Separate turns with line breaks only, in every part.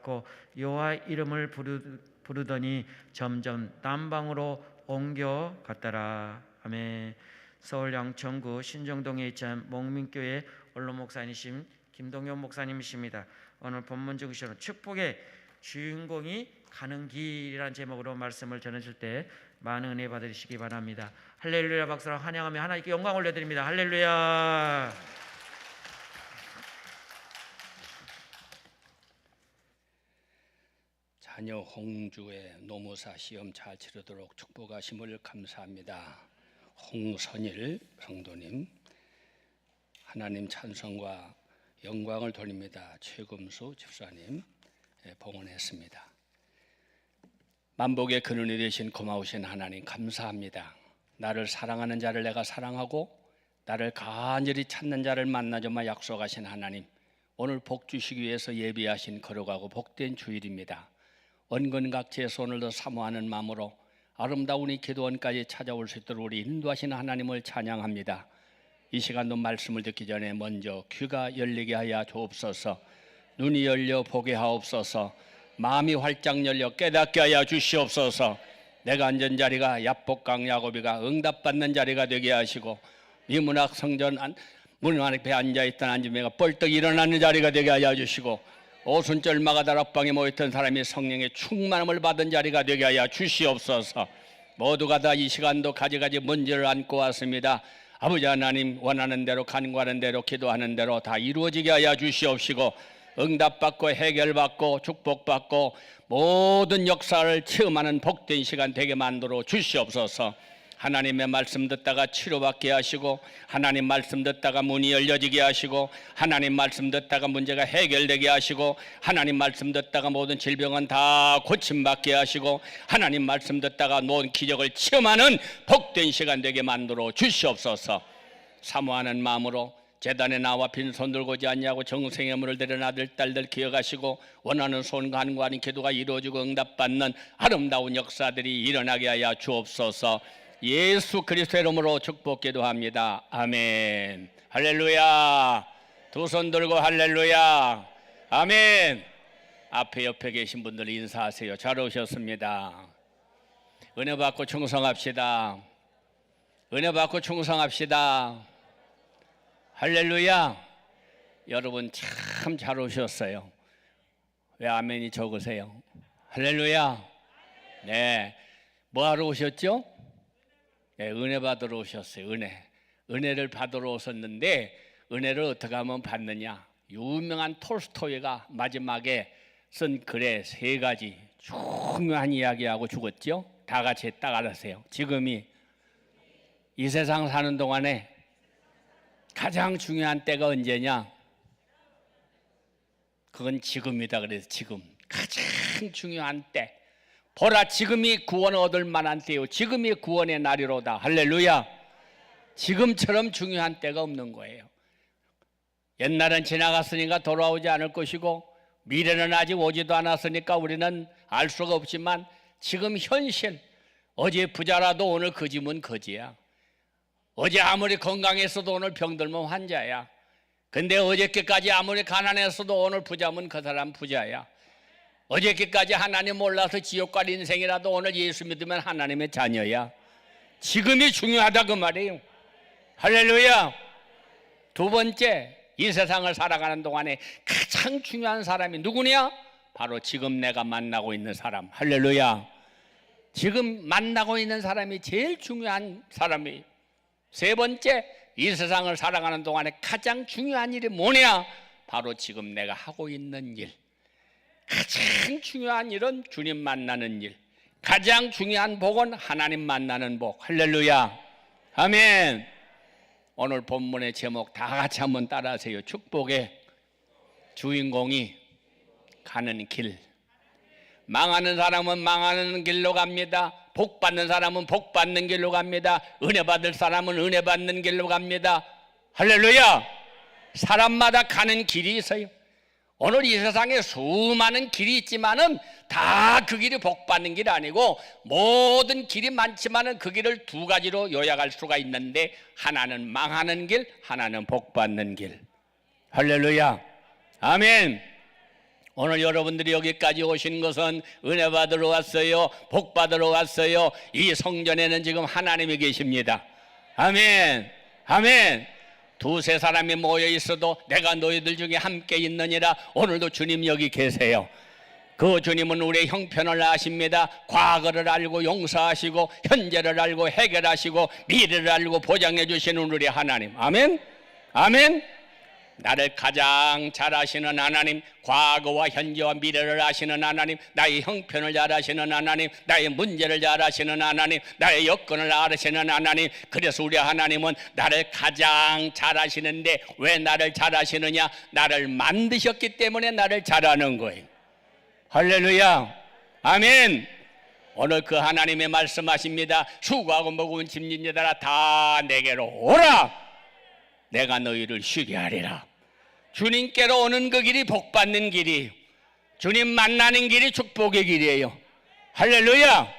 받고 여호와 이름을 부르더니 점점 남방으로 옮겨갔더라. 아멘. 서울 양천구 신정동에 있는 목민교회 원로 목사님이신 김동현 목사님이십니다. 오늘 본문 적으시는 축복의 주인공이 가는 길이라는 제목으로 말씀을 전하실 때 많은 은혜 받으시기 바랍니다. 할렐루야 박수로 환영하며 하나님께 영광 올려드립니다. 할렐루야.
자녀 홍주의 노무사 시험 잘 치르도록 축복하심을 감사합니다. 홍선일 성도님, 하나님 찬송과 영광을 돌립니다. 최금수 집사님 봉헌했습니다. 만복의 근원이 되신 고마우신 하나님 감사합니다. 나를 사랑하는 자를 내가 사랑하고 나를 간절히 찾는 자를 만나줘마 약속하신 하나님, 오늘 복 주시기 위해서 예비하신 거룩하고 복된 주일입니다. 언근각지에서 오늘도 사모하는 마음으로 아름다운 이 기도원까지 찾아올 수 있도록 우리 인도하시는 하나님을 찬양합니다. 이 시간도 말씀을 듣기 전에 먼저 귀가 열리게 하여 주옵소서, 눈이 열려 보게 하옵소서, 마음이 활짝 열려 깨닫게 하여 주시옵소서. 내가 앉은 자리가 야복강 야고비가 응답받는 자리가 되게 하시고 미문학 성전 문 앞에 앉아있던 앉으매가 벌떡 일어나는 자리가 되게 하여 주시고 오순절 마가다락방에 모였던 사람이 성령의 충만함을 받은 자리가 되게 하여 주시옵소서. 모두가 다 이 시간도 가지가지 문제를 안고 왔습니다. 아버지 하나님, 원하는 대로 간구하는 대로 기도하는 대로 다 이루어지게 하여 주시옵시고 응답받고 해결받고 축복받고 모든 역사를 체험하는 복된 시간 되게 만들어 주시옵소서. 하나님의 말씀 듣다가 치료받게 하시고 하나님 말씀 듣다가 문이 열려지게 하시고 하나님 말씀 듣다가 문제가 해결되게 하시고 하나님 말씀 듣다가 모든 질병은 다 고침받게 하시고 하나님 말씀 듣다가 모든 기적을 체험하는 복된 시간 되게 만들어 주시옵소서. 사모하는 마음으로 제단에 나와 빈손 들고 오지 않냐고 정성의 물을 들인 아들 딸들 기억하시고 원하는 손 간구하는 기도가 이루어지고 응답받는 아름다운 역사들이 일어나게 하여 주옵소서. 예수 그리스도의 이름으로 축복 기도합니다. 아멘. 할렐루야. 두 손 들고 할렐루야. 아멘. 앞에 옆에 계신 분들 인사하세요. 잘 오셨습니다. 은혜 받고 충성합시다. 은혜 받고 충성합시다. 할렐루야. 여러분 참 잘 오셨어요. 왜 아멘이 적으세요? 할렐루야. 네. 뭐 하러 오셨죠? 네, 은혜 받으러 오셨어요. 은혜를 받으러 오셨는데 은혜를 어떻게 하면 받느냐? 유명한 톨스토이가 마지막에 쓴 글에 세 가지 중요한 이야기하고 죽었죠. 다 같이 딱 알아세요. 지금이 이 세상 사는 동안에 가장 중요한 때가 언제냐? 그건 지금이다. 그래서 지금 가장 중요한 때. 보라, 지금이 구원을 얻을 만한 때요, 지금이 구원의 날이로다. 할렐루야. 지금처럼 중요한 때가 없는 거예요. 옛날은 지나갔으니까 돌아오지 않을 것이고 미래는 아직 오지도 않았으니까 우리는 알 수가 없지만 지금 현실, 어제 부자라도 오늘 거지면 거지야. 어제 아무리 건강했어도 오늘 병들면 환자야. 근데 어저께까지 아무리 가난했어도 오늘 부자면 그 사람 부자야. 어저께까지 하나님 몰라서 지옥 갈 인생이라도 오늘 예수 믿으면 하나님의 자녀야. 지금이 중요하다 그 말이에요. 할렐루야. 두 번째, 이 세상을 살아가는 동안에 가장 중요한 사람이 누구냐? 바로 지금 내가 만나고 있는 사람. 할렐루야. 지금 만나고 있는 사람이 제일 중요한 사람이에요. 세 번째, 이 세상을 살아가는 동안에 가장 중요한 일이 뭐냐? 바로 지금 내가 하고 있는 일. 가장 중요한 일은 주님 만나는 일. 가장 중요한 복은 하나님 만나는 복. 할렐루야. 아멘. 오늘 본문의 제목 다 같이 한번 따라하세요. 축복의 주인공이 가는 길. 망하는 사람은 망하는 길로 갑니다. 복 받는 사람은 복 받는 길로 갑니다. 은혜 받을 사람은 은혜 받는 길로 갑니다. 할렐루야. 사람마다 가는 길이 있어요. 오늘 이 세상에 수많은 길이 있지만은 다 그 길이 복 받는 길이 아니고 모든 길이 많지만은 그 길을 두 가지로 요약할 수가 있는데 하나는 망하는 길, 하나는 복 받는 길. 할렐루야. 아멘. 오늘 여러분들이 여기까지 오신 것은 은혜 받으러 왔어요. 복 받으러 왔어요. 이 성전에는 지금 하나님이 계십니다. 아멘. 아멘. 두세 사람이 모여 있어도 내가 너희들 중에 함께 있느니라. 오늘도 주님 여기 계세요. 그 주님은 우리의 형편을 아십니다. 과거를 알고 용서하시고 현재를 알고 해결하시고 미래를 알고 보장해 주시는 우리 하나님. 아멘. 아멘. 나를 가장 잘 아시는 하나님, 과거와 현재와 미래를 아시는 하나님, 나의 형편을 잘 아시는 하나님, 나의 문제를 잘 아시는 하나님, 나의 여건을 아시는 하나님. 그래서 우리 하나님은 나를 가장 잘 아시는데 왜 나를 잘 아시느냐? 나를 만드셨기 때문에 나를 잘 아는 거예요. 할렐루야. 아멘. 오늘 그 하나님의 말씀하십니다. 수고하고 무거운 짐진 자들아 다 내게로 오라. 내가 너희를 쉬게 하리라. 주님께로 오는 그 길이 복받는 길이, 주님 만나는 길이 축복의 길이에요. 할렐루야.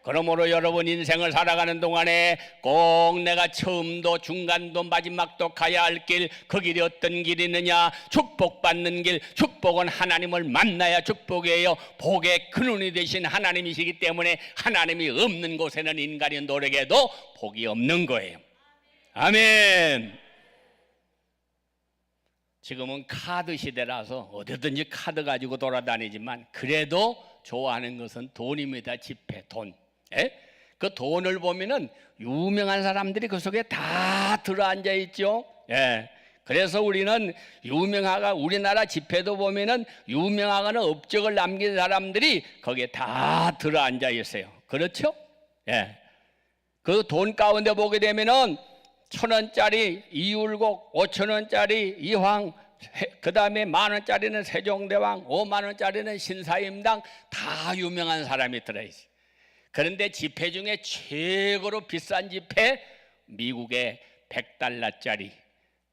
그러므로 여러분 인생을 살아가는 동안에 꼭 내가 처음도 중간도 마지막도 가야 할 길, 그 길이 어떤 길이느냐? 축복받는 길. 축복은 하나님을 만나야 축복이에요. 복의 근원이 되신 하나님이시기 때문에 하나님이 없는 곳에는 인간이 노력해도 복이 없는 거예요. 아멘. 지금은 카드 시대라서 어디든지 카드 가지고 돌아다니지만 그래도 좋아하는 것은 돈입니다. 지폐, 돈. 그 돈을 보면은 유명한 사람들이 그 속에 다 들어앉아 있죠. 그래서 우리는 우리나라 지폐도 보면은 유명하거나 업적을 남긴 사람들이 거기에 다 들어앉아 있어요. 그렇죠? 그 돈 가운데 보게 되면은 1,000원짜리 이율곡, 5,000원짜리 이황, 그 다음에 10,000원짜리는 세종대왕, 50,000원짜리는 신사임당, 다 유명한 사람이 들어있어요. 그런데 지폐 중에 최고로 비싼 지폐, 미국의 $100짜리,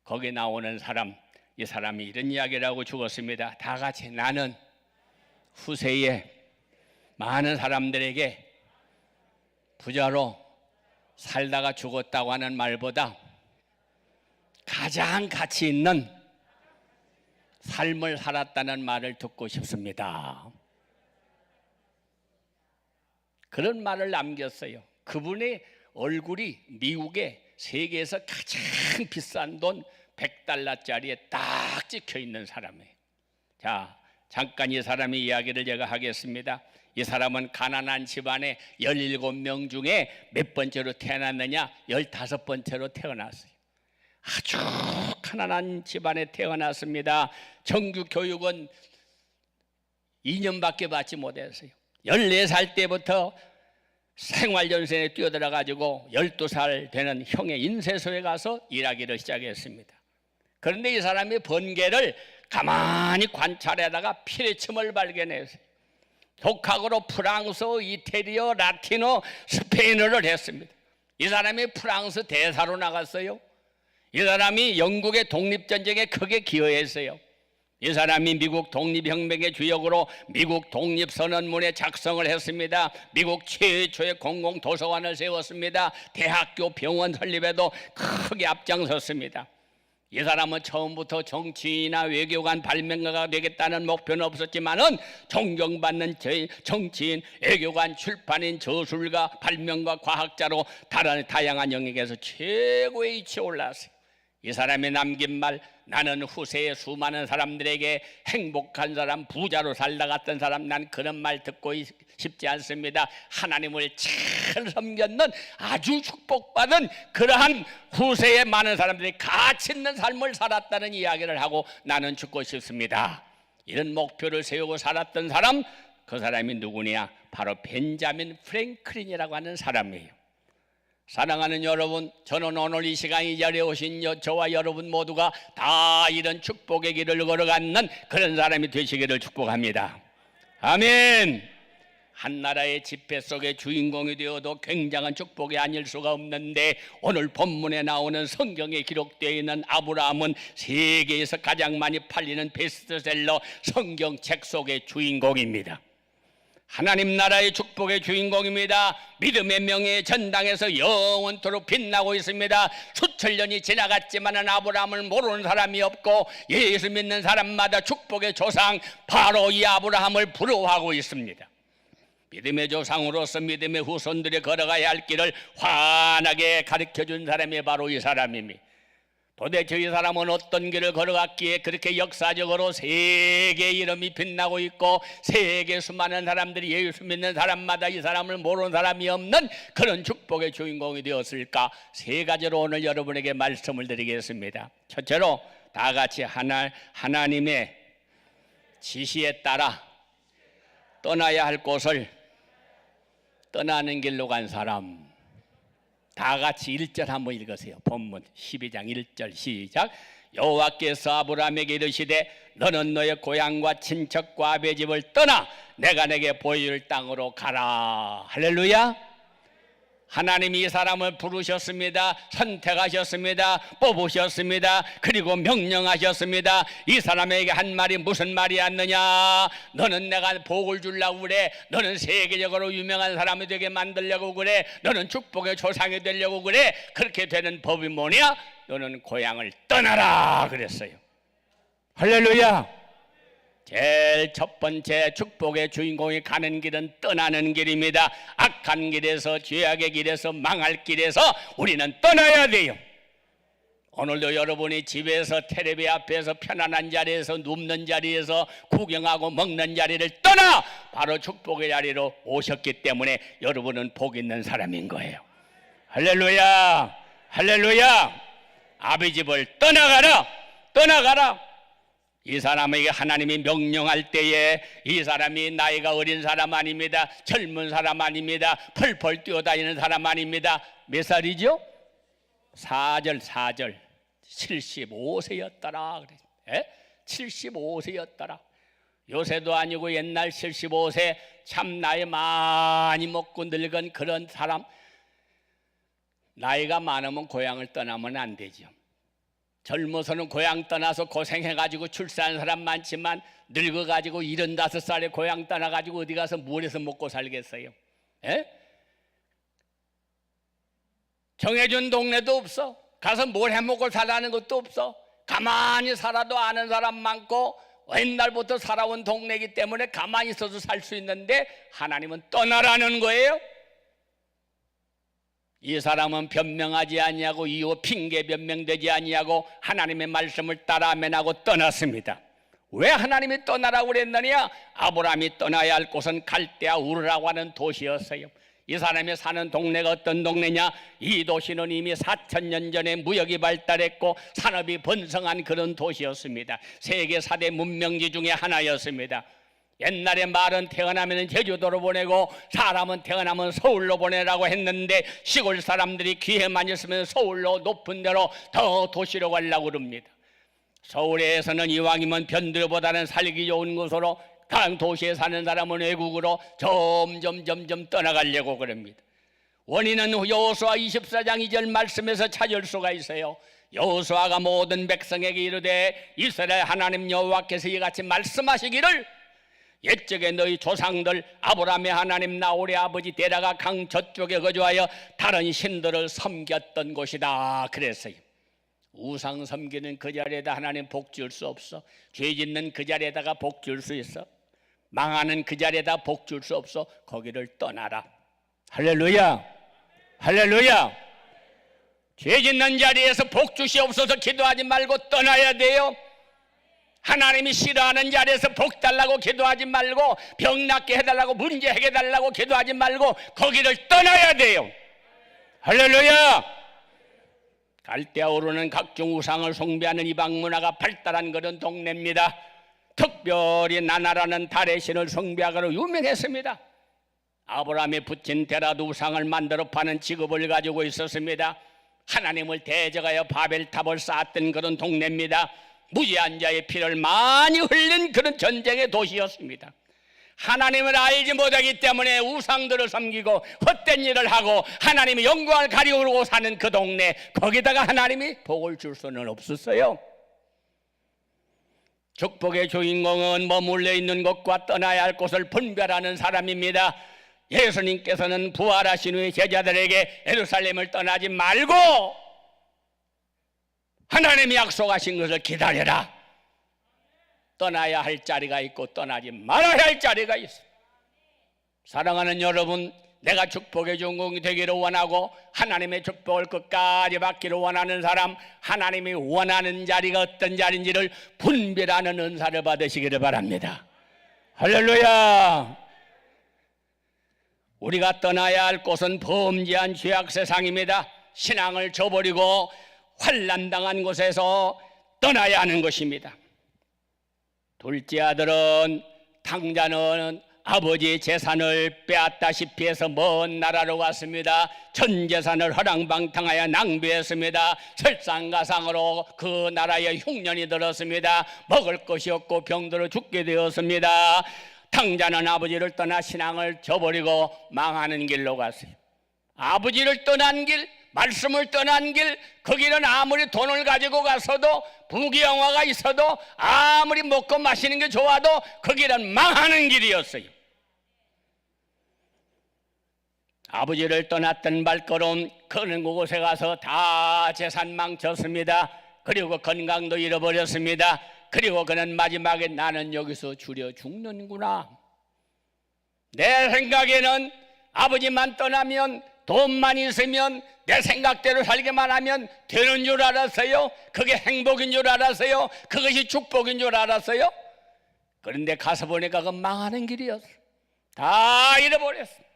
거기에 나오는 사람, 이 사람이 이런 이야기를 하고 죽었습니다. 다 같이 나는 후세에 많은 사람들에게 부자로 살다가 죽었다고 하는 말보다 가장 가치 있는 삶을 살았다는 말을 듣고 싶습니다. 그런 말을 남겼어요. 그분의 얼굴이 미국의 세계에서 가장 비싼 돈 $100짜리에 딱 찍혀 있는 사람이에요. 자, 잠깐 이 사람의 이야기를 제가 하겠습니다. 이 사람은 가난한 집안에 17명 중에 몇 번째로 태어났느냐? 15번째로 태어났어요. 아주 가난한 집안에 태어났습니다. 정규 교육은 2년밖에 받지 못했어요. 14살 때부터 생활연수에 뛰어들어가지고 12살 되는 형의 인쇄소에 가서 일하기를 시작했습니다. 그런데 이 사람이 번개를 가만히 관찰하다가 피레침을 발견했어요. 독학으로 프랑스어, 이태리어, 라틴어, 스페인어를 했습니다. 이 사람이 프랑스 대사로 나갔어요. 이 사람이 영국의 독립전쟁에 크게 기여했어요. 이 사람이 미국 독립혁명의 주역으로 미국 독립선언문에 작성을 했습니다. 미국 최초의 공공도서관을 세웠습니다. 대학교, 병원 설립에도 크게 앞장섰습니다. 이 사람은 처음부터 정치인이나 외교관, 발명가가 되겠다는 목표는 없었지만은 존경받는 정치인, 외교관, 출판인, 저술가, 발명가, 과학자로 다양한 영역에서 최고의 위치에 올랐어요. 이 사람이 남긴 말, 나는 후세에 수많은 사람들에게 행복한 사람, 부자로 살다 갔던 사람, 난 그런 말 듣고 싶지 않습니다. 하나님을 잘 섬겼는 아주 축복받은 그러한 후세에 많은 사람들이 가치 있는 삶을 살았다는 이야기를 하고 나는 죽고 싶습니다. 이런 목표를 세우고 살았던 사람, 그 사람이 누구냐? 바로 벤자민 프랭클린이라고 하는 사람이에요. 사랑하는 여러분, 저는 오늘 이 시간 이 자리에 오신 저와 여러분 모두가 다 이런 축복의 길을 걸어가는 그런 사람이 되시기를 축복합니다. 아멘. 한 나라의 지폐 속의 주인공이 되어도 굉장한 축복이 아닐 수가 없는데 오늘 본문에 나오는 성경에 기록되어 있는 아브라함은 세계에서 가장 많이 팔리는 베스트셀러 성경책 속의 주인공입니다. 하나님 나라의 축복의 주인공입니다. 믿음의 명예의 전당에서 영원토록 빛나고 있습니다. 수천 년이 지나갔지만은 아브라함을 모르는 사람이 없고 예수 믿는 사람마다 축복의 조상 바로 이 아브라함을 부러워하고 있습니다. 믿음의 조상으로서 믿음의 후손들이 걸어가야 할 길을 환하게 가르쳐준 사람이 바로 이 사람입니다. 도대체 이 사람은 어떤 길을 걸어갔기에 그렇게 역사적으로 세계의 이름이 빛나고 있고 세계 수많은 사람들이 예수 믿는 사람마다 이 사람을 모르는 사람이 없는 그런 축복의 주인공이 되었을까? 세 가지로 오늘 여러분에게 말씀을 드리겠습니다. 첫째로 다 같이 하나님의 지시에 따라 떠나야 할 곳을 떠나는 길로 간 사람. 다 같이 1절 한번 읽으세요. 본문 12장 1절 시작. 여호와께서 아브라함에게 이르시되 너는 너의 고향과 친척과 아버지 집을 떠나 내가 내게 보여줄 땅으로 가라. 할렐루야. 하나님이 이 사람을 부르셨습니다. 선택하셨습니다. 뽑으셨습니다. 그리고 명령하셨습니다. 이 사람에게 한 말이 무슨 말이었느냐? 너는 내가 복을 주려고 그래. 너는 세계적으로 유명한 사람이 되게 만들려고 그래. 너는 축복의 조상이 되려고 그래. 그렇게 되는 법이 뭐냐? 너는 고향을 떠나라 그랬어요. 할렐루야. 제일 첫 번째 축복의 주인공이 가는 길은 떠나는 길입니다. 악한 길에서, 죄악의 길에서, 망할 길에서 우리는 떠나야 돼요. 오늘도 여러분이 집에서 텔레비 앞에서 편안한 자리에서 눕는 자리에서 구경하고 먹는 자리를 떠나 바로 축복의 자리로 오셨기 때문에 여러분은 복 있는 사람인 거예요. 할렐루야. 할렐루야. 아비 집을 떠나가라. 떠나가라. 이 사람에게 하나님이 명령할 때에 이 사람이 나이가 어린 사람 아닙니다. 젊은 사람 아닙니다. 펄펄 뛰어다니는 사람 아닙니다. 몇 살이죠? 4절 75세였더라 그래. 75세였더라. 요새도 아니고 옛날 75세 참 나이 많이 먹고 늙은 그런 사람. 나이가 많으면 고향을 떠나면 안 되죠. 젊어서는 고향 떠나서 고생해가지고 출산한 사람 많지만 늙어가지고 75살에 고향 떠나가지고 어디 가서 뭘 해서 먹고 살겠어요? 에? 정해준 동네도 없어. 가서 뭘 해먹고 살라는 것도 없어. 가만히 살아도 아는 사람 많고 옛날부터 살아온 동네이기 때문에 가만히 있어도 살 수 있는데 하나님은 떠나라는 거예요. 이 사람은 변명하지 아니하고 이유 핑계 변명되지 아니하고 하나님의 말씀을 따라 아멘하고 떠났습니다. 왜 하나님이 떠나라고 그랬느냐? 아브라함이 떠나야 할 곳은 갈대아 우르라고 하는 도시였어요. 이 사람이 사는 동네가 어떤 동네냐? 이 도시는 이미 4000년 전에 무역이 발달했고 산업이 번성한 그런 도시였습니다. 세계 4대 문명지 중에 하나였습니다. 옛날에 말은 태어나면 제주도로 보내고 사람은 태어나면 서울로 보내라고 했는데 시골 사람들이 기회만 있으면 서울로 높은 데로 더 도시로 가려고 그럽니다. 서울에서는 이왕이면 변두리보다는 살기 좋은 곳으로, 강 도시에 사는 사람은 외국으로 점점 떠나가려고 그럽니다. 원인은 여호수아 24장 2절 말씀에서 찾을 수가 있어요. 여호수아가 모든 백성에게 이르되 이스라엘 하나님 여호와께서 이같이 말씀하시기를 옛적에 너희 조상들 아브라함의 하나님 나홀의 아버지 데라가 강 저쪽에 거주하여 다른 신들을 섬겼던 곳이다 그랬어요. 우상 섬기는 그 자리에다 하나님 복 줄 수 없어. 죄 짓는 그 자리에다가 복 줄 수 있어. 망하는 그 자리에다 복 줄 수 없어. 거기를 떠나라. 할렐루야. 할렐루야. 죄 짓는 자리에서 복 주시옵소서 기도하지 말고 떠나야 돼요. 하나님이 싫어하는 자리에서 복 달라고 기도하지 말고, 병 낫게 해달라고, 문제 해결해달라고 기도하지 말고 거기를 떠나야 돼요. 할렐루야. 갈대아 우르는 각종 우상을 숭배하는 이방 문화가 발달한 그런 동네입니다. 특별히 나나라는 달의 신을 숭배하기로 유명했습니다. 아브라함이 붙인 데라도 우상을 만들어 파는 직업을 가지고 있었습니다. 하나님을 대적하여 바벨탑을 쌓았던 그런 동네입니다. 무지한 자의 피를 많이 흘린 그런 전쟁의 도시였습니다. 하나님을 알지 못하기 때문에 우상들을 섬기고 헛된 일을 하고 하나님의 영광을 가리우고 사는 그 동네, 거기다가 하나님이 복을 줄 수는 없었어요. 축복의 주인공은 머물러 있는 곳과 떠나야 할 곳을 분별하는 사람입니다. 예수님께서는 부활하신 후에 제자들에게 예루살렘을 떠나지 말고 하나님이 약속하신 것을 기다려라. 떠나야 할 자리가 있고 떠나지 말아야 할 자리가 있어. 사랑하는 여러분, 내가 축복의 전공이 되기를 원하고 하나님의 축복을 끝까지 받기를 원하는 사람, 하나님이 원하는 자리가 어떤 자리인지를 분별하는 은사를 받으시기를 바랍니다. 할렐루야. 우리가 떠나야 할 곳은 범죄한 죄악 세상입니다. 신앙을 저버리고 환난당한 곳에서 떠나야 하는 것입니다. 둘째 아들은 탕자는 아버지의 재산을 빼앗다시피 해서 먼 나라로 갔습니다. 전 재산을 허랑방탕하여 낭비했습니다. 설상가상으로 그 나라에 흉년이 들었습니다. 먹을 것이 없고 병들어 죽게 되었습니다. 탕자는 아버지를 떠나 신앙을 저버리고 망하는 길로 갔어요. 아버지를 떠난 길, 말씀을 떠난 길, 거기는 아무리 돈을 가지고 가서도 부귀영화가 있어도 아무리 먹고 마시는 게 좋아도 거기는 망하는 길이었어요. 아버지를 떠났던 발걸음, 그런 곳에 가서 다 재산 망쳤습니다. 그리고 건강도 잃어버렸습니다. 그리고 그는 마지막에 나는 여기서 줄여 죽는구나. 내 생각에는 아버지만 떠나면 돈만 있으면 내 생각대로 살기만 하면 되는 줄 알았어요. 그게 행복인 줄 알았어요. 그것이 축복인 줄 알았어요. 그런데 가서 보니까 그 망하는 길이었어. 다 잃어버렸어.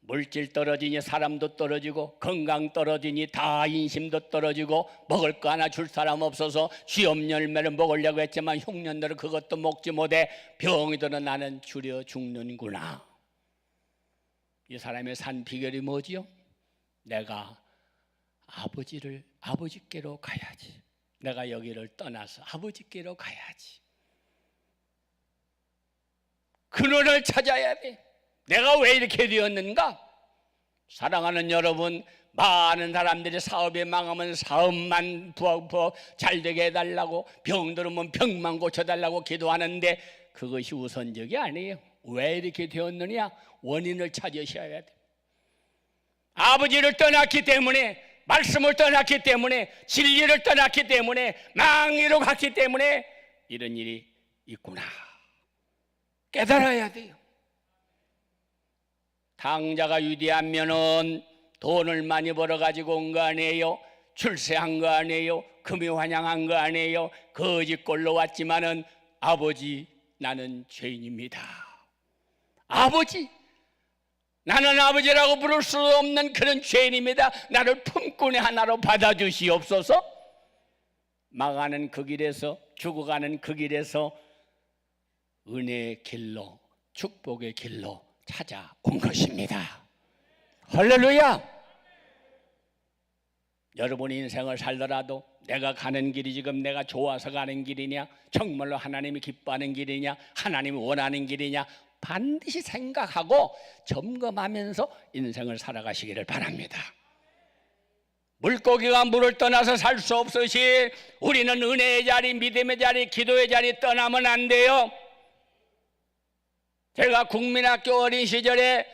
물질 떨어지니 사람도 떨어지고 건강 떨어지니 다 인심도 떨어지고 먹을 거 하나 줄 사람 없어서 쥐엄 열매를 먹으려고 했지만 흉년들은 그것도 먹지 못해 병이 들어 나는 줄여 죽는구나. 이 사람의 산 비결이 뭐지요? 내가 아버지께로 가야지. 내가 여기를 떠나서 아버지께로 가야지. 근원을 찾아야 돼. 내가 왜 이렇게 되었는가? 사랑하는 여러분, 많은 사람들이 사업에 망하면 사업만 잘 되게 해달라고, 병 들으면 병만 고쳐달라고 기도하는데 그것이 우선적이 아니에요. 왜 이렇게 되었느냐? 원인을 찾으셔야 돼. 아버지를 떠났기 때문에, 말씀을 떠났기 때문에, 진리를 떠났기 때문에, 망리로 갔기 때문에 이런 일이 있구나. 깨달아야 돼요. 탕자가 위대하면은 돈을 많이 벌어가지고 온 거 아니에요? 출세한 거 아니에요? 금요환영한 거 아니에요? 거짓골로 왔지만은 아버지, 나는 죄인입니다. 아버지, 나는 아버지라고 부를 수 없는 그런 죄인입니다. 나를 품꾼의 하나로 받아주시옵소서. 망하는 그 길에서, 죽어가는 그 길에서 은혜의 길로, 축복의 길로 찾아온 것입니다. 할렐루야. 여러분이 인생을 살더라도 내가 가는 길이 지금 내가 좋아서 가는 길이냐, 정말로 하나님이 기뻐하는 길이냐, 하나님이 원하는 길이냐, 반드시 생각하고 점검하면서 인생을 살아가시기를 바랍니다. 물고기가 물을 떠나서 살 수 없으시 우리는 은혜의 자리, 믿음의 자리, 기도의 자리 떠나면 안 돼요. 제가 국민학교 어린 시절에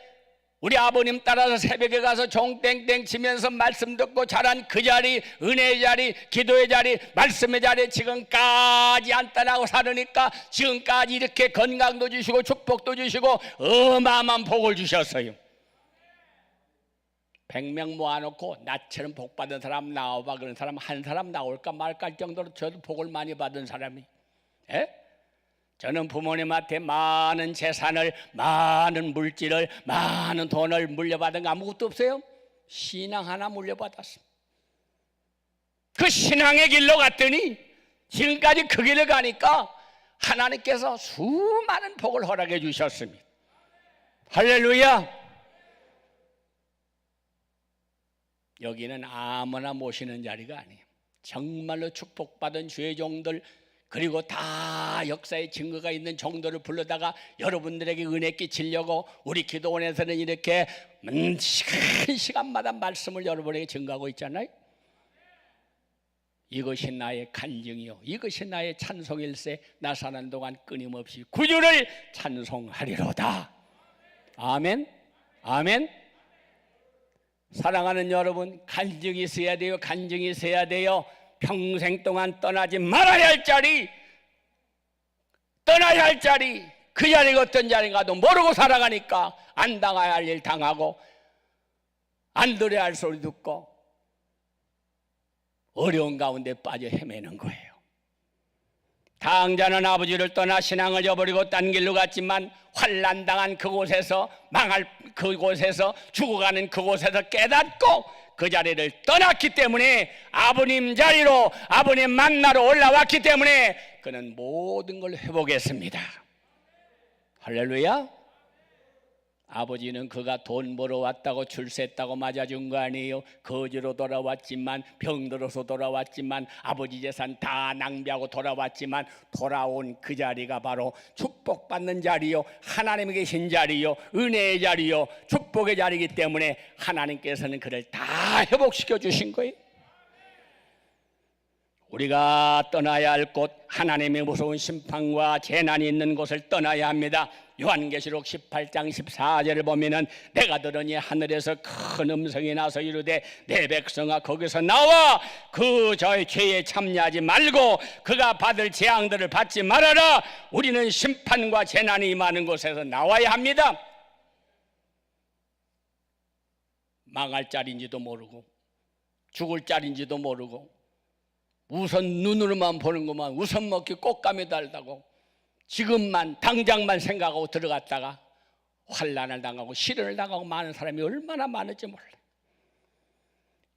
우리 아버님 따라서 새벽에 가서 종땡땡 치면서 말씀 듣고 자란 그 자리, 은혜의 자리, 기도의 자리, 말씀의 자리 지금까지 안 떠나고 살으니까 지금까지 이렇게 건강도 주시고 축복도 주시고 어마어마한 복을 주셨어요. 100명 모아놓고 나처럼 복 받은 사람 나와봐 그런 사람 한 사람 나올까 말까 할 정도로 저도 복을 많이 받은 사람이. 저는 부모님한테 많은 재산을, 많은 물질을, 많은 돈을 물려받은 거 아무것도 없어요. 신앙 하나 물려받았습니다. 그 신앙의 길로 갔더니 지금까지 그 길을 가니까 하나님께서 수많은 복을 허락해 주셨습니다. 할렐루야. 여기는 아무나 모시는 자리가 아니에요. 정말로 축복받은 주의 종들, 그리고 다 역사의 증거가 있는 종들을 불러다가 여러분들에게 은혜 끼치려고 우리 기도원에서는 이렇게 시간마다 말씀을 여러분에게 증거하고 있잖아요. 이것이 나의 간증이요, 이것이 나의 찬송일세. 나 사는 동안 끊임없이 구주를 찬송하리로다. 아멘, 아멘. 사랑하는 여러분, 간증이 있어야 돼요. 간증이 있어야 돼요. 평생 동안 떠나지 말아야 할 자리, 떠나야 할 자리, 그 자리가 어떤 자리인가도 모르고 살아가니까 안 당해야 할 일 당하고 안 들어야 할 소리 듣고 어려운 가운데 빠져 헤매는 거예요. 당자는 아버지를 떠나 신앙을 저버리고 딴 길로 갔지만 환난당한 그곳에서, 망할 그곳에서, 죽어가는 그곳에서 깨닫고 그 자리를 떠났기 때문에, 아버님 자리로, 아버님 만나러 올라왔기 때문에 그는 모든 걸 회복했습니다. 할렐루야. 아버지는 그가 돈 벌어 왔다고 출세했다고 맞아준 거 아니에요. 거지로 돌아왔지만, 병들어서 돌아왔지만, 아버지 재산 다 낭비하고 돌아왔지만 돌아온 그 자리가 바로 축복받는 자리요, 하나님이 계신 자리요, 은혜의 자리요, 축복의 자리이기 때문에 하나님께서는 그를 다 회복시켜 주신 거예요. 우리가 떠나야 할 곳, 하나님의 무서운 심판과 재난이 있는 곳을 떠나야 합니다. 요한계시록 18장 14절을 보면은 내가 들으니 하늘에서 큰 음성이 나서 이르되 내 백성아 거기서 나와 그 저의 죄에 참여하지 말고 그가 받을 재앙들을 받지 말아라. 우리는 심판과 재난이 임하는 곳에서 나와야 합니다. 망할 자리인지도 모르고 죽을 자리인지도 모르고 우선 눈으로만 보는 것만, 우선 먹기 꽃감이 달다고 지금만 당장만 생각하고 들어갔다가 환난을 당하고 시련을 당하고 많은 사람이 얼마나 많을지 몰라요.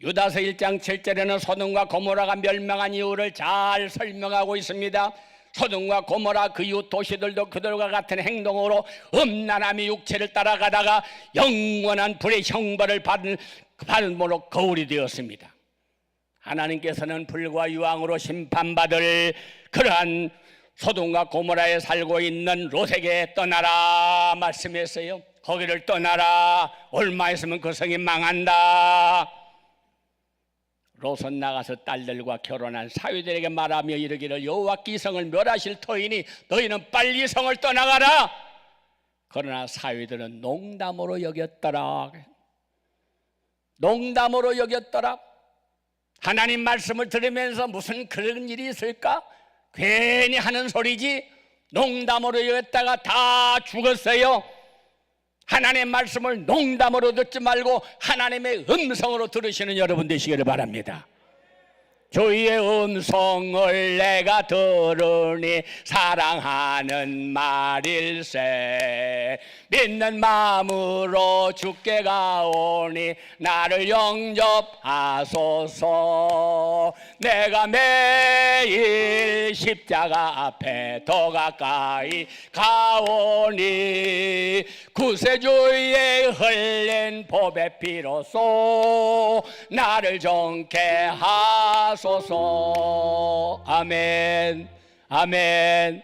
유다서 1장 7절에는 소돔과 고모라가 멸망한 이유를 잘 설명하고 있습니다. 소돔과 고모라 그 이웃 도시들도 그들과 같은 행동으로 음란함의 육체를 따라가다가 영원한 불의 형벌을 받음으로 거울이 되었습니다. 하나님께서는 불과 유황으로 심판받을 그러한 소돔과 고모라에 살고 있는 롯에게 떠나라 말씀했어요. 거기를 떠나라. 얼마 있으면 그 성이 망한다. 롯은 나가서 딸들과 결혼한 사위들에게 말하며 이르기를 여호와께 이 성을 멸하실 터이니 너희는 빨리 성을 떠나가라. 그러나 사위들은 농담으로 여겼더라. 농담으로 여겼더라. 하나님 말씀을 들으면서 무슨 그런 일이 있을까? 괜히 하는 소리지. 농담으로 여겼다가 다 죽었어요. 하나님의 말씀을 농담으로 듣지 말고 하나님의 음성으로 들으시는 여러분 되시기를 바랍니다. 주의 음성을 내가 들으니 사랑하는 말일세. 믿는 마음으로 주께 가오니 나를 영접하소서. 내가 매일 십자가 앞에 더 가까이 가오니 구세주의 흘린 보배 피로써 나를 정케 하소서. 아멘. 아멘.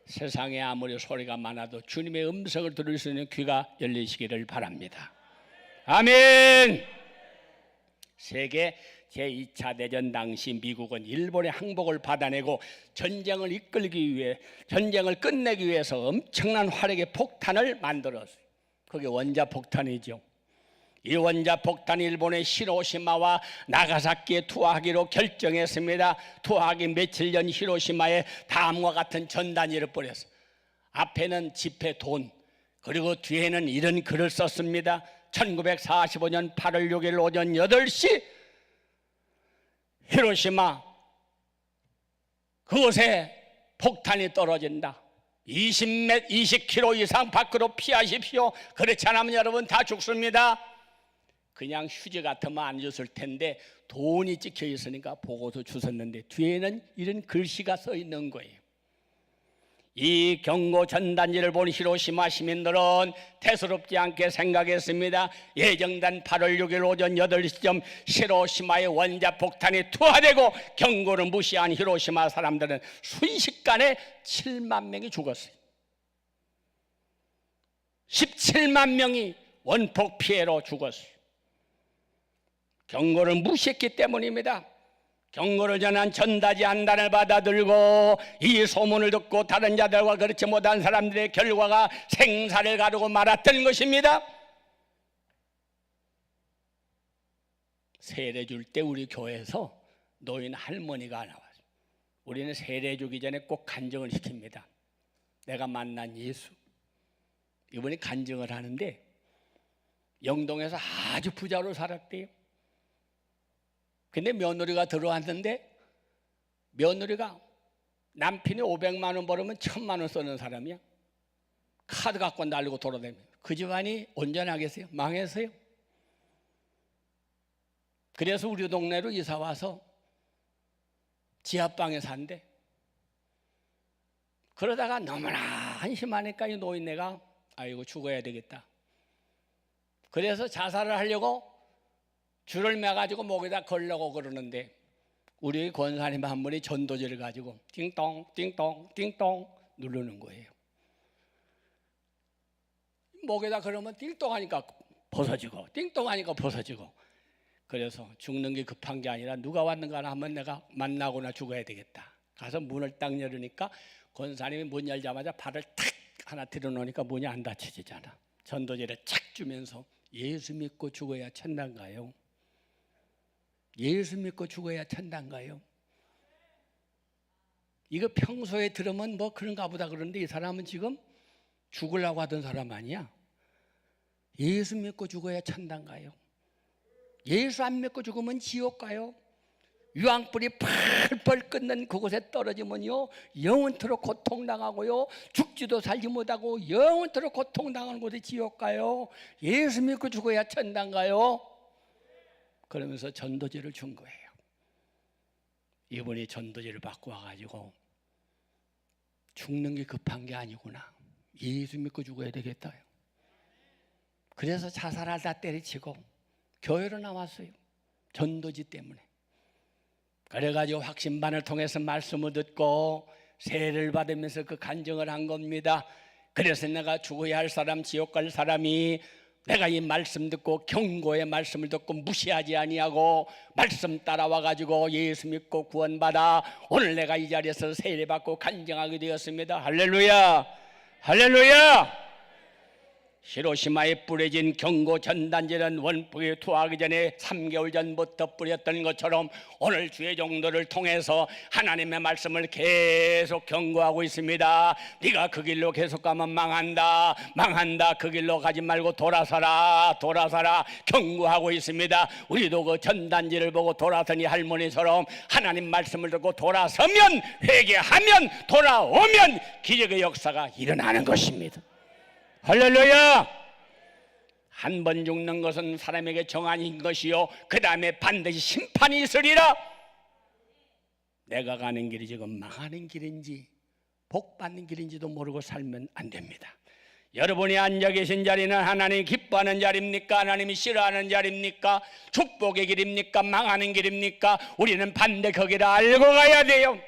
세상에 아무리 소리가 많아도 주님의 음성을 들을 수 있는 귀가 열리시기를 바랍니다. 아멘. 세계 제2차 대전 당시 미국은 일본의 항복을 받아내고 전쟁을 이끌기 위해, 전쟁을 끝내기 위해서 엄청난 화력의 폭탄을 만들었어요. 그게 원자폭탄이죠. 이 원자폭탄이 일본의 히로시마와 나가사키에 투하하기로 결정했습니다. 투하하기 며칠 전 히로시마에 다음과 같은 전단지를 뿌렸어요. 앞에는 지폐 돈, 그리고 뒤에는 이런 글을 썼습니다. 1945년 8월 6일 오전 8시 히로시마 그곳에 폭탄이 떨어진다. 20km 이상 밖으로 피하십시오. 그렇지 않으면 여러분 다 죽습니다. 그냥 휴지 같으면 안 줬을 텐데 돈이 찍혀 있으니까 보고서 주셨는데 뒤에는 이런 글씨가 써 있는 거예요. 이 경고 전단지를 본 히로시마 시민들은 대수롭지 않게 생각했습니다. 예정된 8월 6일 오전 8시쯤 히로시마의 원자폭탄이 투하되고 경고를 무시한 히로시마 사람들은 순식간에 7만 명이 죽었어요. 17만 명이 원폭 피해로 죽었어요. 경고를 무시했기 때문입니다. 경고를 전한 전다지 한 단을 받아들고 이 소문을 듣고 다른 자들과 그렇지 못한 사람들의 결과가 생사를 가르고 말았던 것입니다. 세례 줄 때 우리 교회에서 노인 할머니가 나와요. 우리는 세례 주기 전에 꼭 간증을 시킵니다. 내가 만난 예수. 이분이 간증을 하는데 영동에서 아주 부자로 살았대요. 근데 며느리가 들어왔는데 며느리가 남편이 500만 원 벌으면 1000만 원 쓰는 사람이야. 카드 갖고 날리고 돌아다니면 그 집안이 온전하겠어요? 망했어요. 그래서 우리 동네로 이사 와서 지하방에 산대. 그러다가 너무나 한심하니까 이 노인네가 아이고 죽어야 되겠다. 그래서 자살을 하려고 줄을 매가지고 목에다 걸려고 그러는데 우리 권사님 한 분이 전도지를 가지고 띵동 띵동 띵동 누르는 거예요. 목에다 그러면 띵동하니까 벗어지고 띵동하니까 벗어지고. 그래서 죽는 게 급한 게 아니라 누가 왔는가 하면 내가 만나거나 죽어야 되겠다. 가서 문을 딱 열으니까 권사님이 문 열자마자 발을 탁 하나 들여놓으니까 문이 안 닫혀지잖아. 전도지를 착 주면서 예수 믿고 죽어야 천당가요? 예수 믿고 죽어야 천당가요? 이거 평소에 들으면 뭐 그런가 보다 그러는데 이 사람은 지금 죽으려고 하던 사람 아니야? 예수 믿고 죽어야 천당가요? 예수 안 믿고 죽으면 지옥 가요? 유황불이 펄펄 끓는 그곳에 떨어지면요 영원토록 고통당하고요 죽지도 살지 못하고 영원토록 고통당하는 곳에 지옥 가요? 예수 믿고 죽어야 천당 가요? 그러면서 전도지를 준 거예요. 이분이 전도지를 받고 와가지고 죽는 게 급한 게 아니구나, 예수 믿고 죽어야 되겠다. 그래서 자살하다 때려치고 교회로 나왔어요. 전도지 때문에. 그래가지고 확신반을 통해서 말씀을 듣고 세례를 받으면서 그 간증을 한 겁니다. 그래서 내가 죽어야 할 사람, 지옥 갈 사람이 내가 이 말씀 듣고 경고의 말씀을 듣고 무시하지 아니하고 말씀 따라와가지고 예수 믿고 구원받아 오늘 내가 이 자리에서 세례받고 간증하게 되었습니다. 할렐루야, 할렐루야. 히로시마에 뿌려진 경고 전단지는 원폭에 투하하기 전에 3개월 전부터 뿌렸던 것처럼 오늘 주의 종도를 통해서 하나님의 말씀을 계속 경고하고 있습니다. 네가 그 길로 계속 가면 망한다, 망한다. 그 길로 가지 말고 돌아서라, 돌아서라 경고하고 있습니다. 우리도 그 전단지를 보고 돌아서니 할머니처럼 하나님 말씀을 듣고 돌아서면, 회개하면, 돌아오면 기적의 역사가 일어나는 것입니다. 할렐루야. 한 번 죽는 것은 사람에게 정한인 것이요 그 다음에 반드시 심판이 있으리라. 내가 가는 길이 지금 망하는 길인지 복 받는 길인지도 모르고 살면 안 됩니다. 여러분이 앉아 계신 자리는 하나님이 기뻐하는 자리입니까? 하나님이 싫어하는 자리입니까? 축복의 길입니까? 망하는 길입니까? 우리는 반대 거기를 알고 가야 돼요.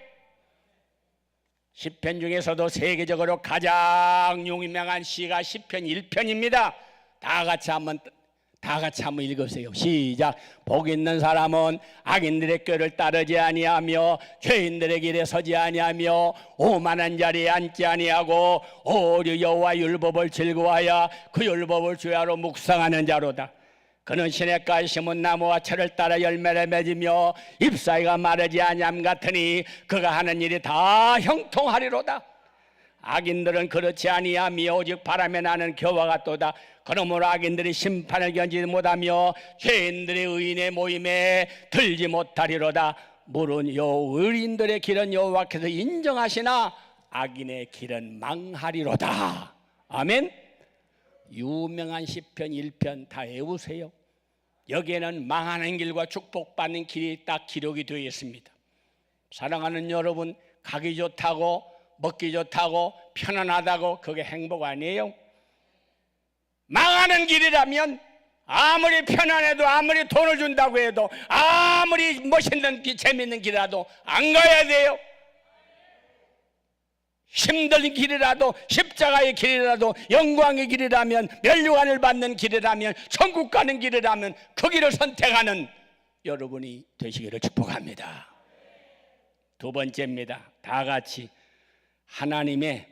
시편 중에서도 세계적으로 가장 유명한 시가 시편 1편입니다. 다 같이 한번 읽으세요. 시작. 복 있는 사람은 악인들의 꾀를 따르지 아니하며 죄인들의 길에 서지 아니하며 오만한 자리에 앉지 아니하고 오직 여호와 율법을 즐거워하여 그 율법을 주야로 묵상하는 자로다. 그는 시냇가에 심은 나무와 철을 따라 열매를 맺으며 잎사귀가 마르지 아니함 같으니 그가 하는 일이 다 형통하리로다. 악인들은 그렇지 아니하며 오직 바람에 나는 겨와 같도다. 그러므로 악인들이 심판을 견디지 못하며 죄인들의 의인의 모임에 들지 못하리로다. 물론 의인들의 길은 여호와께서 인정하시나 악인의 길은 망하리로다. 아멘. 유명한 시편 1편 다 외우세요. 여기에는 망하는 길과 축복받는 길이 딱 기록이 되어 있습니다. 사랑하는 여러분, 가기 좋다고 먹기 좋다고 편안하다고 그게 행복 아니에요? 망하는 길이라면 아무리 편안해도 아무리 돈을 준다고 해도 아무리 멋있는 길, 재밌는 길이라도 안 가야 돼요. 힘든 길이라도 십자가의 길이라도 영광의 길이라면 멸류관을 받는 길이라면 천국 가는 길이라면 그 길을 선택하는 여러분이 되시기를 축복합니다. 두 번째입니다. 다 같이 하나님의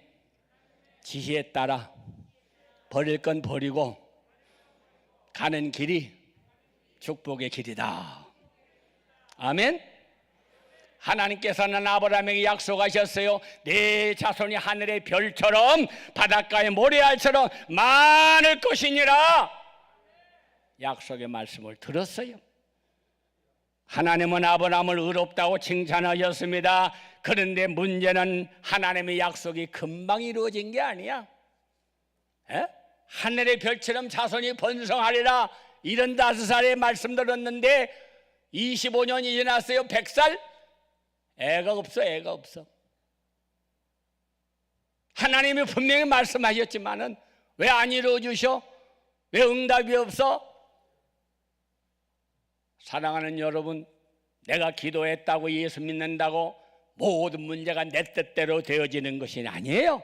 지시에 따라 버릴 건 버리고 가는 길이 축복의 길이다. 아멘. 하나님께서는 아브라함에게 약속하셨어요. 네 자손이 하늘의 별처럼 바닷가의 모래알처럼 많을 것이니라. 약속의 말씀을 들었어요. 하나님은 아브라함을 의롭다고 칭찬하셨습니다. 그런데 문제는 하나님의 약속이 금방 이루어진 게 아니야. 하늘의 별처럼 자손이 번성하리라, 75살에 말씀 들었는데 25년이 지났어요. 100살? 애가 없어. 애가 없어. 하나님이 분명히 말씀하셨지만은 왜 안 이루어주셔? 왜 응답이 없어? 사랑하는 여러분, 내가 기도했다고 예수 믿는다고 모든 문제가 내 뜻대로 되어지는 것이 아니에요.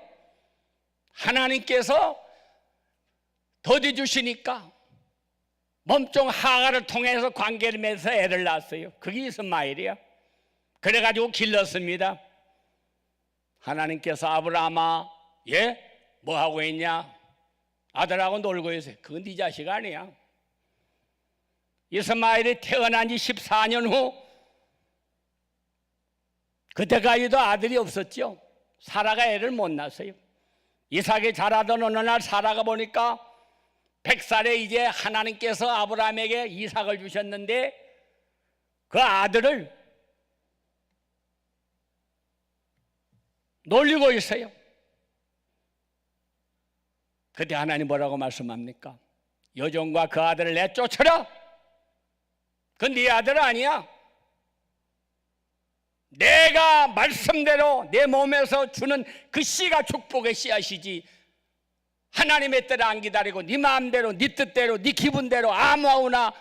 하나님께서 더디 주시니까 몸종 하가를 통해서 관계를 맺어서 애를 낳았어요. 그게 이스마엘이야. 그래가지고 길렀습니다. 하나님께서 아브라함아, 뭐 하고 있냐? 아들하고 놀고 있어요. 그건 네 자식 아니야. 이스마엘이 태어난 지 14년 후, 그때까지도 아들이 없었죠. 사라가 애를 못 낳았어요. 이삭이 자라던 어느 날 사라가 보니까 100살에 이제 하나님께서 아브라함에게 이삭을 주셨는데 그 아들을 놀리고 있어요. 그때 하나님 뭐라고 말씀합니까? 여종과 그 아들을 내쫓아라. 그건 네 아들 아니야. 내가 말씀대로 내 몸에서 주는 그 씨가 축복의 씨앗이지, 하나님의 뜻을 안 기다리고 네 마음대로 네 뜻대로 네 기분대로 아무하고나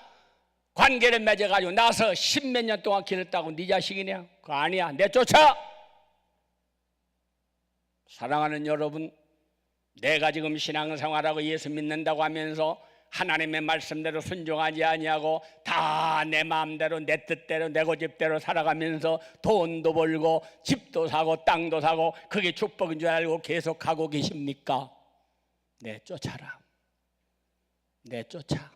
관계를 맺어가지고 나서 10몇 년 동안 기르다고 네 자식이냐? 그거 아니야. 내쫓아. 사랑하는 여러분, 내가 지금 신앙생활하고 예수 믿는다고 하면서 하나님의 말씀대로 순종하지 아니하고 다 내 마음대로 내 뜻대로 내 고집대로 살아가면서 돈도 벌고 집도 사고 땅도 사고 그게 축복인 줄 알고 계속하고 계십니까? 내쫓아라. 내쫓아.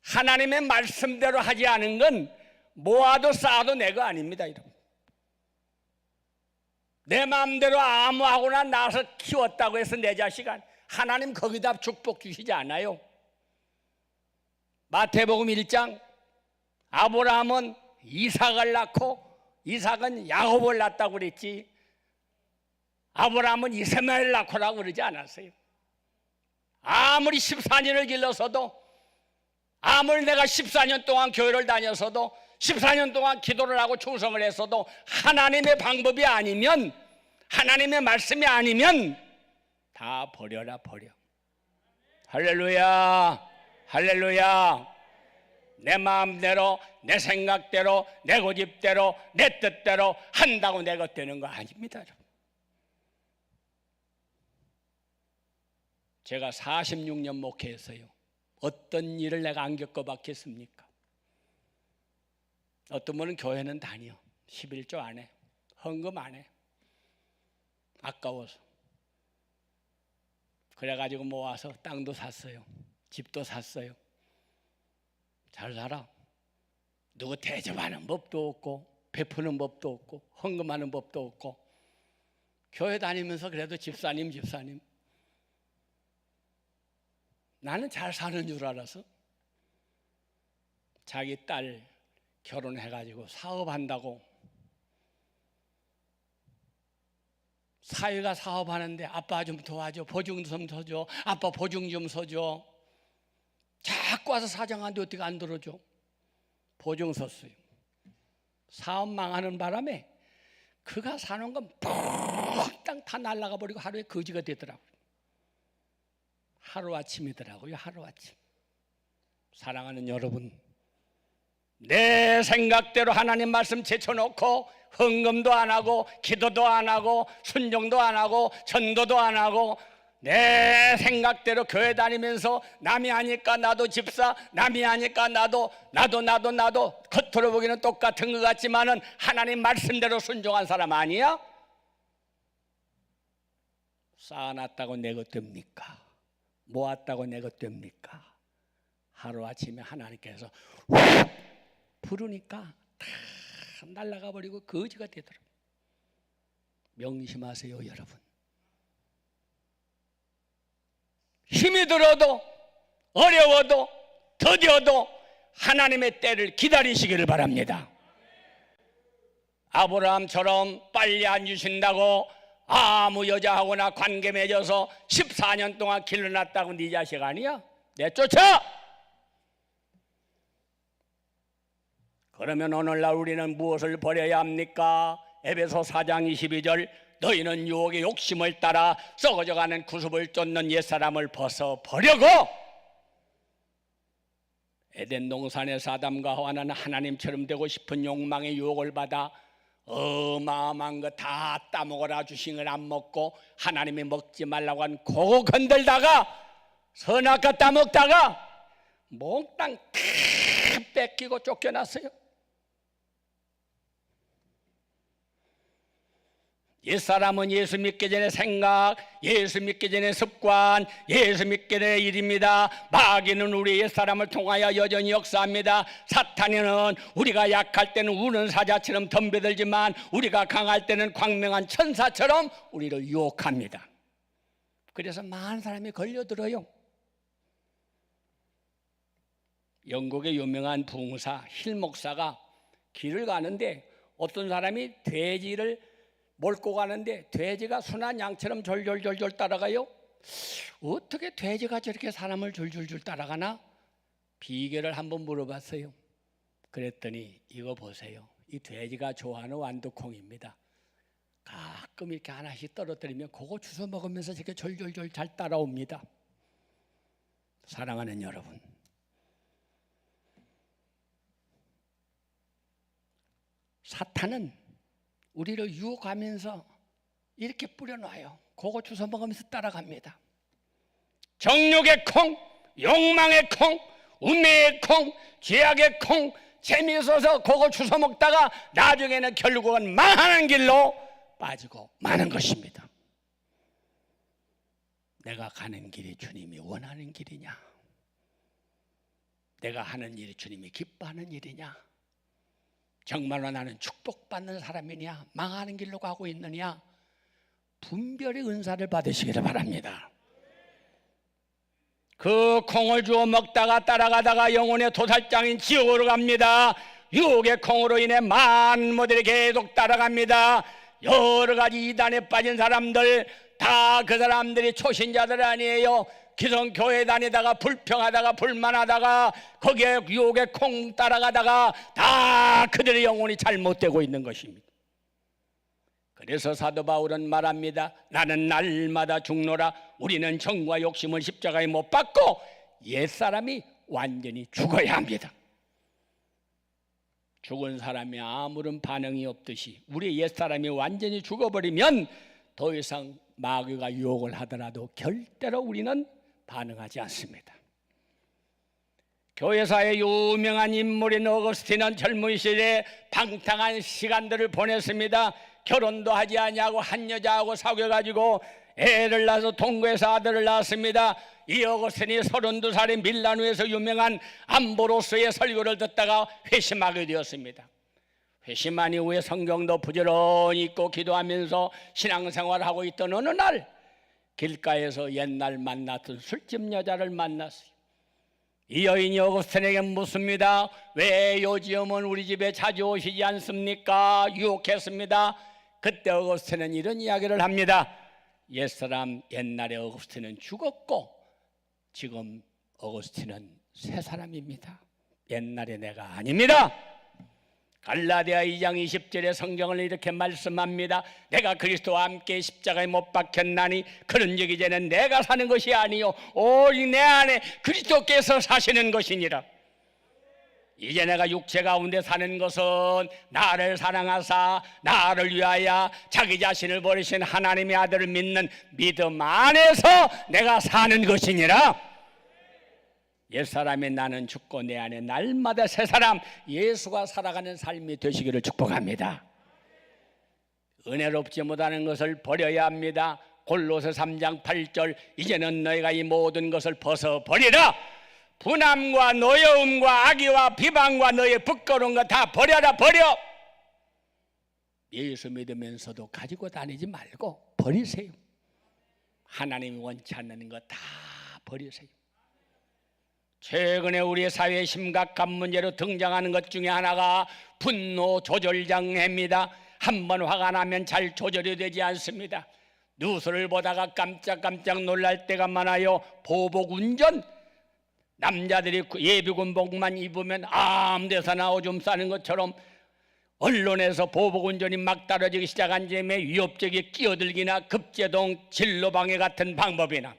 하나님의 말씀대로 하지 않은 건 모아도 쌓아도 내 거 아닙니다, 여러분. 내 마음대로 아무하고나 낳아서 키웠다고 해서 내 자식 하나님 거기다 축복 주시지 않아요. 마태복음 1장, 아브라함은 이삭을 낳고 이삭은 야곱을 낳았다고 그랬지, 아브라함은 이스마엘을 낳고라고 그러지 않았어요. 아무리 14년을 길러서도, 아무리 내가 14년 동안 교회를 다녀서도, 14년 동안 기도를 하고 충성을 했어도 하나님의 방법이 아니면, 하나님의 말씀이 아니면 다 버려라, 버려. 할렐루야, 할렐루야. 내 마음대로, 내 생각대로, 내 고집대로, 내 뜻대로 한다고 내 것 되는 거 아닙니다, 여러분. 제가 46년 목회했어요. 어떤 일을 내가 안 겪어봤겠습니까? 어떤 분은 교회는 다녀, 11조 안 해, 헌금 안 해, 아까워서. 그래가지고 모아서 땅도 샀어요, 집도 샀어요. 잘 살아. 누구 대접하는 법도 없고 베푸는 법도 없고 헌금하는 법도 없고, 교회 다니면서 그래도 집사님 나는 잘 사는 줄 알아서 자기 딸 결혼해가지고 사업한다고, 사위가 사업하는데 아빠 좀 도와줘, 보증 좀 서줘, 아빠 보증 좀 서줘. 자꾸 와서 사정하는데 어떻게 안 들어줘? 보증 섰어요. 사업 망하는 바람에 그가 사는 건 퐁땅 다 날아가 버리고 하루에 거지가 되더라고요. 하루아침이더라고요, 하루아침. 사랑하는 여러분, 내 생각대로 하나님 말씀 제쳐놓고 헌금도 안 하고 기도도 안 하고 순종도 안 하고 전도도 안 하고 내 생각대로 교회 다니면서 남이 하니까 나도 집사, 남이 하니까 나도 겉으로 보기는 똑같은 것 같지만은 하나님 말씀대로 순종한 사람 아니야? 쌓아놨다고 내 것 됩니까? 모았다고 내 것 됩니까? 하루아침에 하나님께서 부르니까 다 날아가 버리고 거지가 되더라고요. 명심하세요, 여러분. 힘이 들어도 어려워도 더뎌도 하나님의 때를 기다리시기를 바랍니다. 아브라함처럼 빨리 안 주신다고 아무 여자하고나 관계 맺어서 14년 동안 길러놨다고 네 자식 아니야? 내쫓아! 그러면 오늘날 우리는 무엇을 버려야 합니까? 에베소 4장 22절 너희는 유혹의 욕심을 따라 썩어져가는 구습을 쫓는 옛사람을 벗어버리고 에덴 동산에서 아담과 하와는 하나님처럼 되고 싶은 욕망의 유혹을 받아 어마어마한 거 다 따먹어라 주신 걸 안 먹고 하나님이 먹지 말라고 한 그거 건들다가 선악과 따먹다가 몽땅 다 뺏기고 쫓겨났어요. 옛사람은 예수 믿기 전에 생각, 예수 믿기 전에 습관, 예수 믿기 전에 일입니다. 마귀는 우리 옛사람을 통하여 여전히 역사합니다. 사탄이는 우리가 약할 때는 우는 사자처럼 덤벼들지만 우리가 강할 때는 광명한 천사처럼 우리를 유혹합니다. 그래서 많은 사람이 걸려들어요. 영국의 유명한 부흥사 힐 목사가 길을 가는데 어떤 사람이 돼지를 몰고 가는데 돼지가 순한 양처럼 졸졸졸졸 따라가요. 어떻게 돼지가 저렇게 사람을 졸졸졸 따라가나? 비결을 한번 물어봤어요. 그랬더니 이거 보세요. 이 돼지가 좋아하는 완두콩입니다. 가끔 이렇게 하나씩 떨어뜨리면 그거 주워 먹으면서 저렇게 졸졸졸 잘 따라옵니다. 사랑하는 여러분, 사탄은 우리를 유혹하면서 이렇게 뿌려놔요. 그거 주워 먹으면서 따라갑니다. 정욕의 콩, 욕망의 콩, 운명의 콩, 죄악의 콩, 재미있어서 그거 주워 먹다가 나중에는 결국은 망하는 길로 빠지고 마는 것입니다. 내가 가는 길이 주님이 원하는 길이냐? 내가 하는 일이 주님이 기뻐하는 일이냐? 정말로 나는 축복받는 사람이냐 망하는 길로 가고 있느냐? 분별의 은사를 받으시기를 바랍니다. 그 콩을 주워 먹다가 따라가다가 영혼의 도살장인 지옥으로 갑니다. 유혹의 콩으로 인해 많은 모델이 계속 따라갑니다. 여러 가지 이단에 빠진 사람들 다 그 사람들이 초신자들 아니에요. 기성교회 다니다가 불평하다가 불만하다가 거기에 유혹의 콩 따라가다가 다 그들의 영혼이 잘못되고 있는 것입니다. 그래서 사도 바울은 말합니다. 나는 날마다 죽노라. 우리는 정과 욕심을 십자가에 못 박고 옛사람이 완전히 죽어야 합니다. 죽은 사람이 아무런 반응이 없듯이 우리 옛사람이 완전히 죽어버리면 더 이상 마귀가 유혹을 하더라도 절대로 우리는 반응하지 않습니다. 교회사의 유명한 인물인 어거스틴은 젊은 시절에 방탕한 시간들을 보냈습니다. 결혼도 하지 아니하고 한 여자하고 사귀어가지고 애를 낳아서 동거해서 아들을 낳았습니다. 이 어거스틴이 32살에 밀라노에서 유명한 암보로스의 설교를 듣다가 회심하게 되었습니다. 회심한 이후에 성경도 부지런히 읽고 기도하면서 신앙생활을 하고 있던 어느 날 길가에서 옛날 만났던 술집 여자를 만났어요. 이 여인이 어거스틴에게 묻습니다. 왜 요즘은 우리 집에 자주 오시지 않습니까? 유혹했습니다. 그때 어거스틴은 이런 이야기를 합니다. 옛사람 옛날에 어거스틴은 죽었고 지금 어거스틴은 새 사람입니다. 옛날의 내가 아닙니다. 갈라디아 2장 20절에 성경을 이렇게 말씀합니다. 내가 그리스도와 함께 십자가에 못 박혔나니 그런즉 이제는 내가 사는 것이 아니요 오직 내 안에 그리스도께서 사시는 것이니라. 이제 내가 육체 가운데 사는 것은 나를 사랑하사 나를 위하여 자기 자신을 버리신 하나님의 아들을 믿는 믿음 안에서 내가 사는 것이니라. 옛사람의 나는 죽고 내 안에 날마다 새 사람 예수가 살아가는 삶이 되시기를 축복합니다. 은혜롭지 못하는 것을 버려야 합니다. 골로새 3장 8절 이제는 너희가 이 모든 것을 벗어버리라. 분함과 노여움과 악의와 비방과 너의 부끄러운 거 다 버려라, 버려. 예수 믿으면서도 가지고 다니지 말고 버리세요. 하나님이 원치 않는 거 다 버리세요. 최근에 우리 사회에 심각한 문제로 등장하는 것 중에 하나가 분노 조절 장애입니다. 한번 화가 나면 잘 조절이 되지 않습니다. 뉴스를 보다가 깜짝깜짝 놀랄 때가 많아요. 보복 운전, 남자들이 예비군복만 입으면 아무 데서나 오줌 싸는 것처럼 언론에서 보복 운전이 막 떨어지기 시작한 즈음에 위협적인 끼어들기나 급제동, 진로방해 같은 방법이나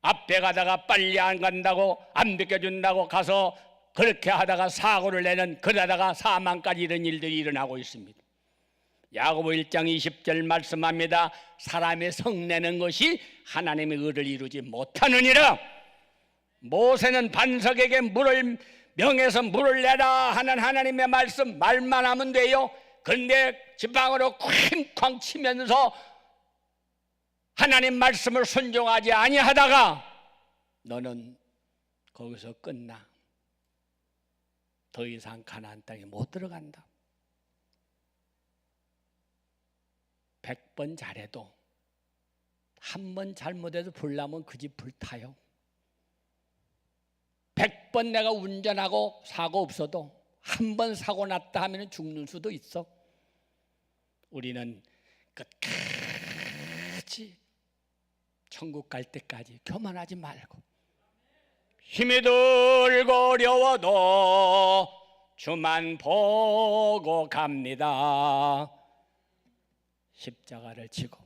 앞에 가다가 빨리 안 간다고 안 비켜준다고 가서 그렇게 하다가 사고를 내는, 그러다가 사망까지 이런 일들이 일어나고 있습니다. 야고보 1장 20절 말씀합니다. 사람의 성내는 것이 하나님의 의를 이루지 못하느니라. 모세는 반석에게 물을 명해서 물을 내라 하는 하나님의 말씀 말만 하면 돼요. 그런데 지팡이로 쾅쾅 치면서 하나님 말씀을 순종하지 아니하다가 너는 거기서 끝나. 더 이상 가나안 땅에 못 들어간다. 100번 잘해도 한 번 잘못해도 불나면 그 집 불타요. 100번 내가 운전하고 사고 없어도 한 번 사고 났다 하면 죽는 수도 있어. 우리는 끝까지 천국 갈 때까지 교만하지 말고 힘이 들고 어려워도 주만 보고 갑니다. 십자가를 지고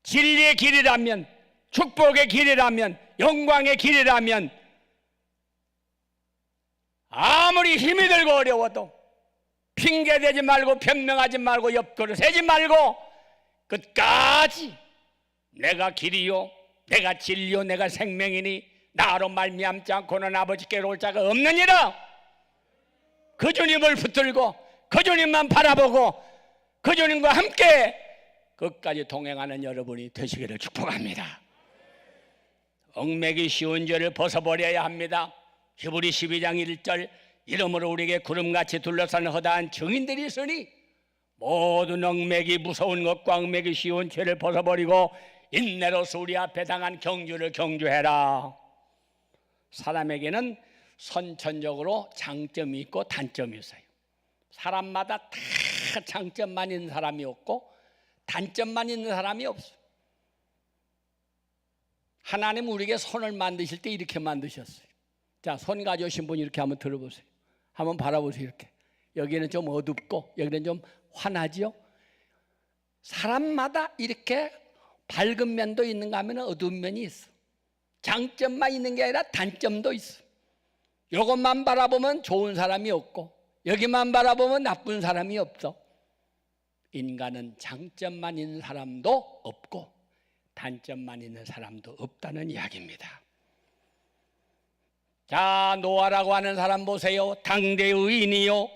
진리의 길이라면, 축복의 길이라면, 영광의 길이라면 아무리 힘이 들고 어려워도 핑계대지 말고 변명하지 말고 옆구리 세지 말고 끝까지 내가 길이요, 내가 진리요, 내가 생명이니 나로 말미암지 않고는 아버지께로 올 자가 없느니라. 그 주님을 붙들고 그 주님만 바라보고 그 주님과 함께 끝까지 동행하는 여러분이 되시기를 축복합니다. 얽매기 쉬운 죄를 벗어버려야 합니다. 히브리 12장 1절 이러므로 우리에게 구름같이 둘러싼 허다한 증인들이 있으니 모든 얽매기 무서운 것과 얽매기 쉬운 죄를 벗어버리고 인내로서 우리 앞에 당한 경주를 경주해라. 사람에게는 선천적으로 장점이 있고 단점이 있어요. 사람마다 다 장점만 있는 사람이 없고 단점만 있는 사람이 없어요. 하나님 우리에게 손을 만드실 때 이렇게 만드셨어요. 자, 손 가져오신 분 이렇게 한번 들어보세요. 한번 바라보세요. 이렇게 여기는 좀 어둡고 여기는 좀 환하지요. 사람마다 이렇게 밝은 면도 있는가 하면 어두운 면이 있어. 장점만 있는 게 아니라 단점도 있어. 이것만 바라보면 좋은 사람이 없고 여기만 바라보면 나쁜 사람이 없어. 인간은 장점만 있는 사람도 없고 단점만 있는 사람도 없다는 이야기입니다. 자, 노아라고 하는 사람 보세요. 당대의 의인이요,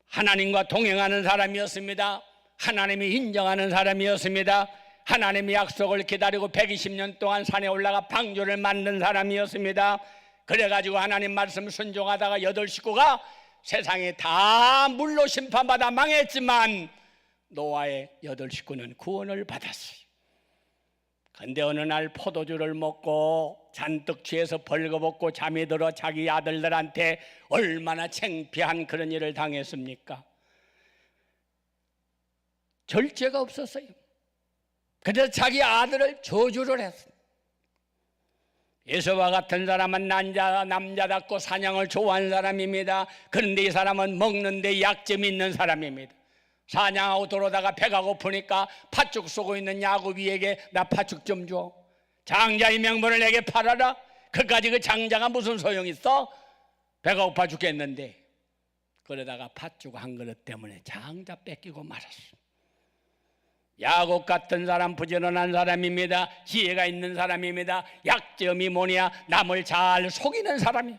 하나님과 동행하는 사람이었습니다. 하나님이 인정하는 사람이었습니다. 하나님의 약속을 기다리고 120년 동안 산에 올라가 방주를 만든 사람이었습니다. 그래가지고 하나님 말씀 순종하다가 8식구가 세상에 다 물로 심판받아 망했지만 노아의 8식구는 구원을 받았어요. 근데 어느 날 포도주를 먹고 잔뜩 취해서 벌거벗고 잠이 들어 자기 아들들한테 얼마나 창피한 그런 일을 당했습니까? 절제가 없었어요. 그래서 자기 아들을 저주를 했어요. 예수와 같은 사람은 남자답고 사냥을 좋아하는 사람입니다. 그런데 이 사람은 먹는데 약점이 있는 사람입니다. 사냥하고 들어오다가 배가 고프니까 팥죽 쏘고 있는 야곱이에게 나 팥죽 좀 줘. 장자의 명분을 내게 팔아라. 그까지 그 장자가 무슨 소용이 있어? 배가 고파 죽겠는데. 그러다가 팥죽 한 그릇 때문에 장자 뺏기고 말았어. 야곱 같은 사람 부지런한 사람입니다. 지혜가 있는 사람입니다. 약점이 뭐냐? 남을 잘 속이는 사람이에요.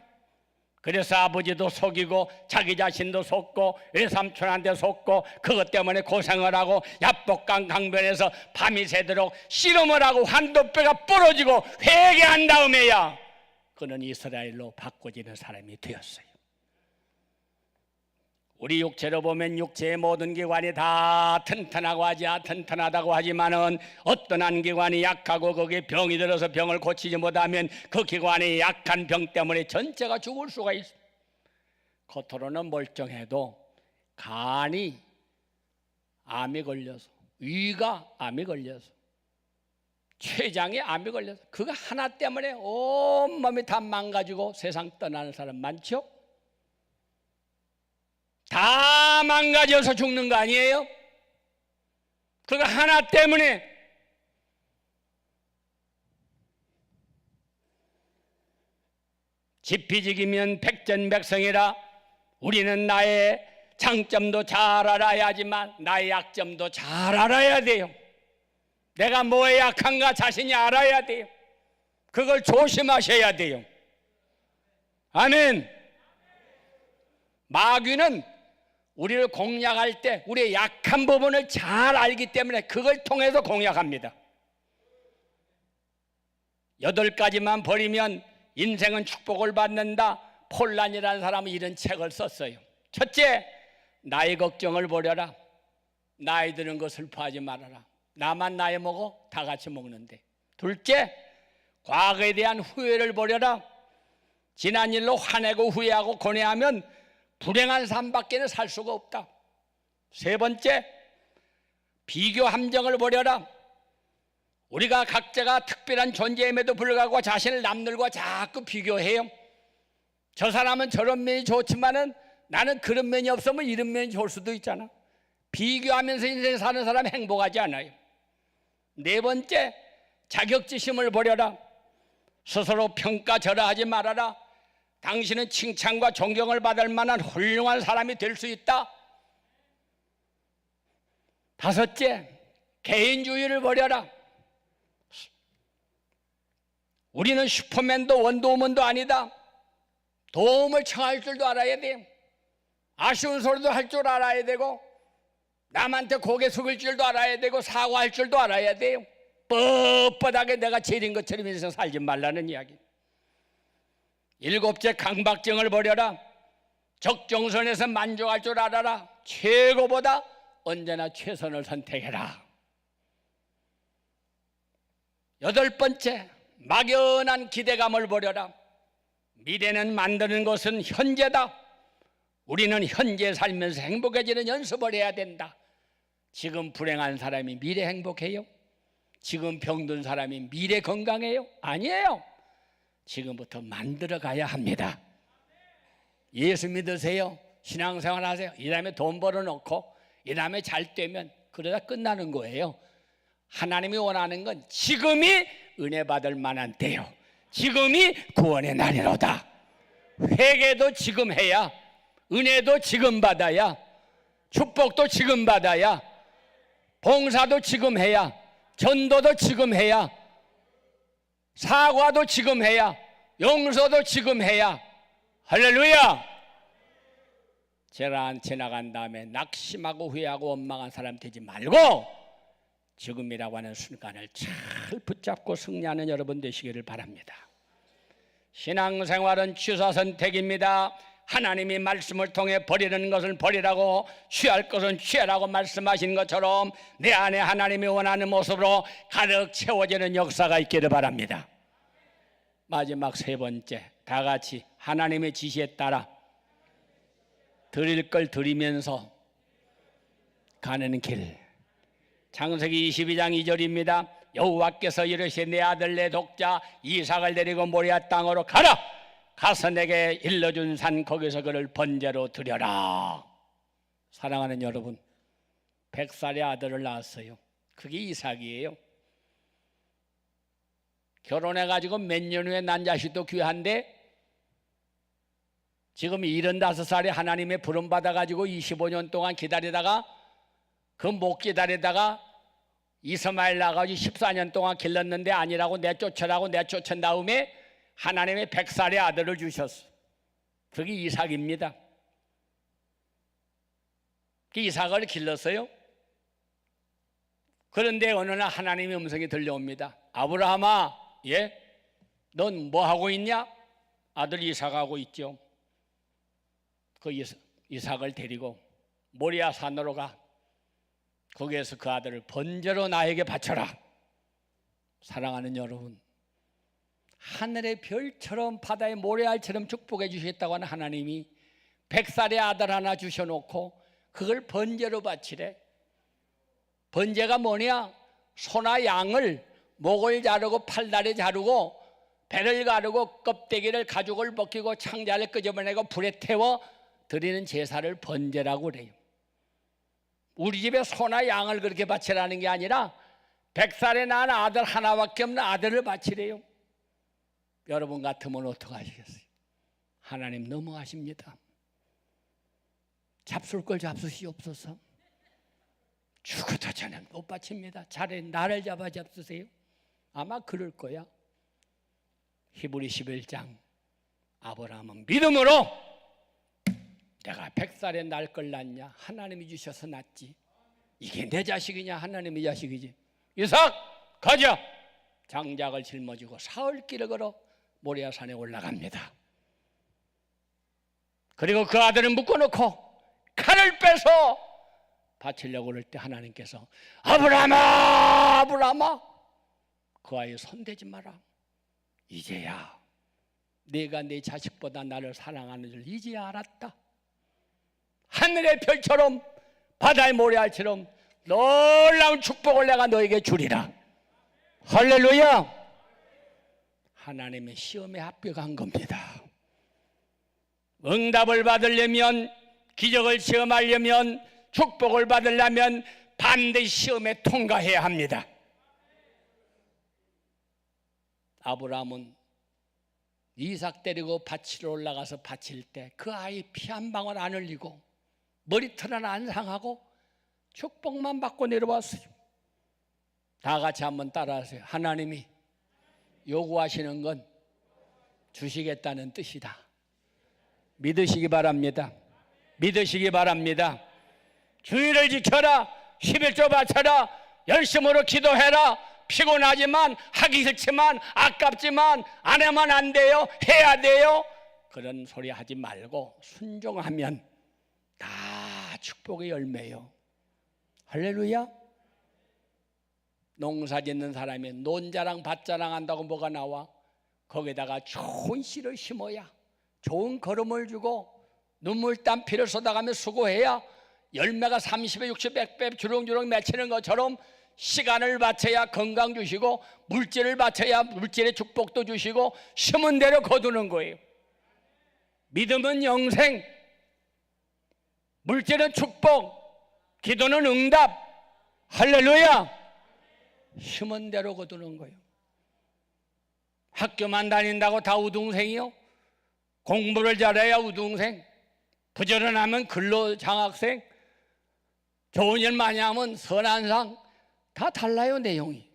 그래서 아버지도 속이고 자기 자신도 속고 외삼촌한테 속고 그것 때문에 고생을 하고 야복강 강변에서 밤이 새도록 씨름을 하고 한도뼈가 부러지고 회개한 다음에야 그는 이스라엘로 바꿔지는 사람이 되었어요. 우리 육체로 보면 육체의 모든 기관이 다 튼튼하다고 하지만은 어떤 한 기관이 약하고 거기에 병이 들어서 병을 고치지 못하면 그 기관이 약한 병 때문에 전체가 죽을 수가 있어요. 겉으로는 멀쩡해도 간이 암이 걸려서, 위가 암이 걸려서, 췌장에 암이 걸려서 그거 하나 때문에 온몸이 다 망가지고 세상 떠나는 사람 많죠? 다 망가져서 죽는 거 아니에요? 그거 하나 때문에. 지피지기면 백전백승이라. 우리는 나의 장점도 잘 알아야 하지만 나의 약점도 잘 알아야 돼요. 내가 뭐에 약한가 자신이 알아야 돼요. 그걸 조심하셔야 돼요. 아멘. 마귀는 우리를 공략할 때 우리의 약한 부분을 잘 알기 때문에 그걸 통해서 공략합니다. 8가지만 버리면 인생은 축복을 받는다. 폴란이라는 사람은 이런 책을 썼어요. 첫째, 나의 걱정을 버려라. 나이 드는 거 슬퍼하지 말아라. 나만 나이 먹어? 다 같이 먹는데. 둘째, 과거에 대한 후회를 버려라. 지난 일로 화내고 후회하고 고뇌하면 불행한 삶밖에는 살 수가 없다. 세 번째, 비교 함정을 버려라. 우리가 각자가 특별한 존재임에도 불구하고 자신을 남들과 자꾸 비교해요. 저 사람은 저런 면이 좋지만은 나는 그런 면이 없으면 이런 면이 좋을 수도 있잖아. 비교하면서 인생 사는 사람 행복하지 않아요. 네 번째, 자격지심을 버려라. 스스로 평가절하하지 말아라. 당신은 칭찬과 존경을 받을 만한 훌륭한 사람이 될 수 있다. 다섯째, 개인주의를 버려라. 우리는 슈퍼맨도 원더우먼도 아니다. 도움을 청할 줄도 알아야 돼요. 아쉬운 소리도 할 줄 알아야 되고, 남한테 고개 숙일 줄도 알아야 되고, 사과할 줄도 알아야 돼요. 뻣뻣하게 내가 죄인 것처럼 인생 살지 말라는 이야기. 일곱째, 강박증을 버려라. 적정선에서 만족할 줄 알아라. 최고보다 언제나 최선을 선택해라. 여덟 번째, 막연한 기대감을 버려라. 미래는 만드는 것은 현재다. 우리는 현재 살면서 행복해지는 연습을 해야 된다. 지금 불행한 사람이 미래 행복해요? 지금 병든 사람이 미래 건강해요? 아니에요. 지금부터 만들어 가야 합니다. 예수 믿으세요. 신앙생활 하세요. 이 다음에 돈 벌어놓고 이 다음에 잘 되면 그러다 끝나는 거예요. 하나님이 원하는 건 지금이 은혜 받을 만한 때요. 지금이 구원의 날이로다. 회개도 지금 해야, 은혜도 지금 받아야, 축복도 지금 받아야, 봉사도 지금 해야, 전도도 지금 해야, 사과도 지금 해야, 용서도 지금 해야. 할렐루야. 재난 지나간 다음에 낙심하고 후회하고 원망한 사람 되지 말고 지금이라고 하는 순간을 잘 붙잡고 승리하는 여러분 되시기를 바랍니다. 신앙생활은 취사선택입니다. 하나님이 말씀을 통해 버리는 것을 버리라고, 취할 것은 취하라고 말씀하신 것처럼 내 안에 하나님이 원하는 모습으로 가득 채워지는 역사가 있기를 바랍니다. 마지막 세 번째, 다 같이 하나님의 지시에 따라 드릴 걸 드리면서 가는 길. 창세기 22장 2절입니다. 여호와께서 이르시되 내 아들 내 독자 이삭을 데리고 모리아 땅으로 가라. 가서 내게 일러준 산 거기서 그를 번제로 드려라. 사랑하는 여러분, 100살의 아들을 낳았어요. 그게 이삭이에요. 결혼해가지고 몇 년 후에 난 자식도 귀한데 지금 75살에 하나님의 부름 받아가지고 25년 동안 기다리다가 그 못 기다리다가 이스마엘 나가지고 14년 동안 길렀는데 아니라고 내쫓으라고 내쫓은 다음에 하나님의 100살의 아들을 주셨어. 그게 이삭입니다. 그 이삭을 길렀어요. 그런데 어느 날 하나님의 음성이 들려옵니다. 아브라함아, 넌 뭐 하고 있냐? 아들 이삭하고 있죠. 그 이삭을 데리고 모리아 산으로 가. 거기에서 그 아들을 번제로 나에게 바쳐라. 사랑하는 여러분, 하늘의 별처럼 바다의 모래알처럼 축복해 주시겠다고 하는 하나님이 100살의 아들 하나 주셔놓고 그걸 번제로 바치래. 번제가 뭐냐? 소나 양을 목을 자르고 팔다리 자르고 배를 가르고 껍데기를 가죽을 벗기고 창자를 끄집어내고 불에 태워 드리는 제사를 번제라고 그래요. 우리 집에 소나 양을 그렇게 바치라는 게 아니라 100살에 낳은 아들 하나밖에 없는 아들을 바치래요. 여러분 같으면 어떡하시겠어요? 하나님 너무하십니다. 잡술 걸 잡수시옵소서. 죽어도 저는 못 바칩니다. 차라리 나를 잡아 잡수세요. 아마 그럴 거야. 히브리 11장 아브라함은 믿음으로 내가 100살에 날 걸 낳냐? 하나님이 주셔서 낳지. 이게 내 자식이냐? 하나님의 자식이지. 이삭 가자. 장작을 짊어지고 사흘길을 걸어 모리아산에 올라갑니다. 그리고 그 아들은 묶어놓고 칼을 빼서 바치려고 그럴 때 하나님께서 아브라함아 아브라함아 그 아이 손대지 마라. 이제야 내가 내 자식보다 나를 사랑하는 줄 이제야 알았다. 하늘의 별처럼 바다의 모래알처럼 놀라운 축복을 내가 너에게 주리라. 할렐루야. 하나님의 시험에 합격한 겁니다. 응답을 받으려면, 기적을 체험하려면, 축복을 받으려면 반드시 시험에 통과해야 합니다. 아브라함은 이삭 데리고 바치러 올라가서 바칠 때 그 아이 피 한 방울 안 흘리고 머리털은 안 상하고 축복만 받고 내려왔어요. 다 같이 한번 따라하세요. 하나님이 요구하시는 건 주시겠다는 뜻이다. 믿으시기 바랍니다. 믿으시기 바랍니다. 주의를 지켜라. 11조 바쳐라. 열심으로 기도해라. 피곤하지만 하기 싫지만 아깝지만 안 하면 안 돼요. 해야 돼요. 그런 소리 하지 말고 순종하면 다 축복의 열매요. 할렐루야. 농사 짓는 사람이 논자랑 밭자랑 한다고 뭐가 나와? 거기다가 좋은 씨를 심어야, 좋은 걸음을 주고 눈물 땀 피를 쏟아가며 수고해야 열매가 30배 60배 100배 주렁주렁 맺히는 것처럼 시간을 바쳐야 건강 주시고 물질을 바쳐야 물질의 축복도 주시고 심은 대로 거두는 거예요. 믿음은 영생, 물질은 축복, 기도는 응답. 할렐루야. 심은 대로 거두는 거예요. 학교만 다닌다고 다 우등생이요? 공부를 잘해야 우등생, 부지런하면 근로장학생, 좋은 일 많이 하면 선한상. 다 달라요, 내용이.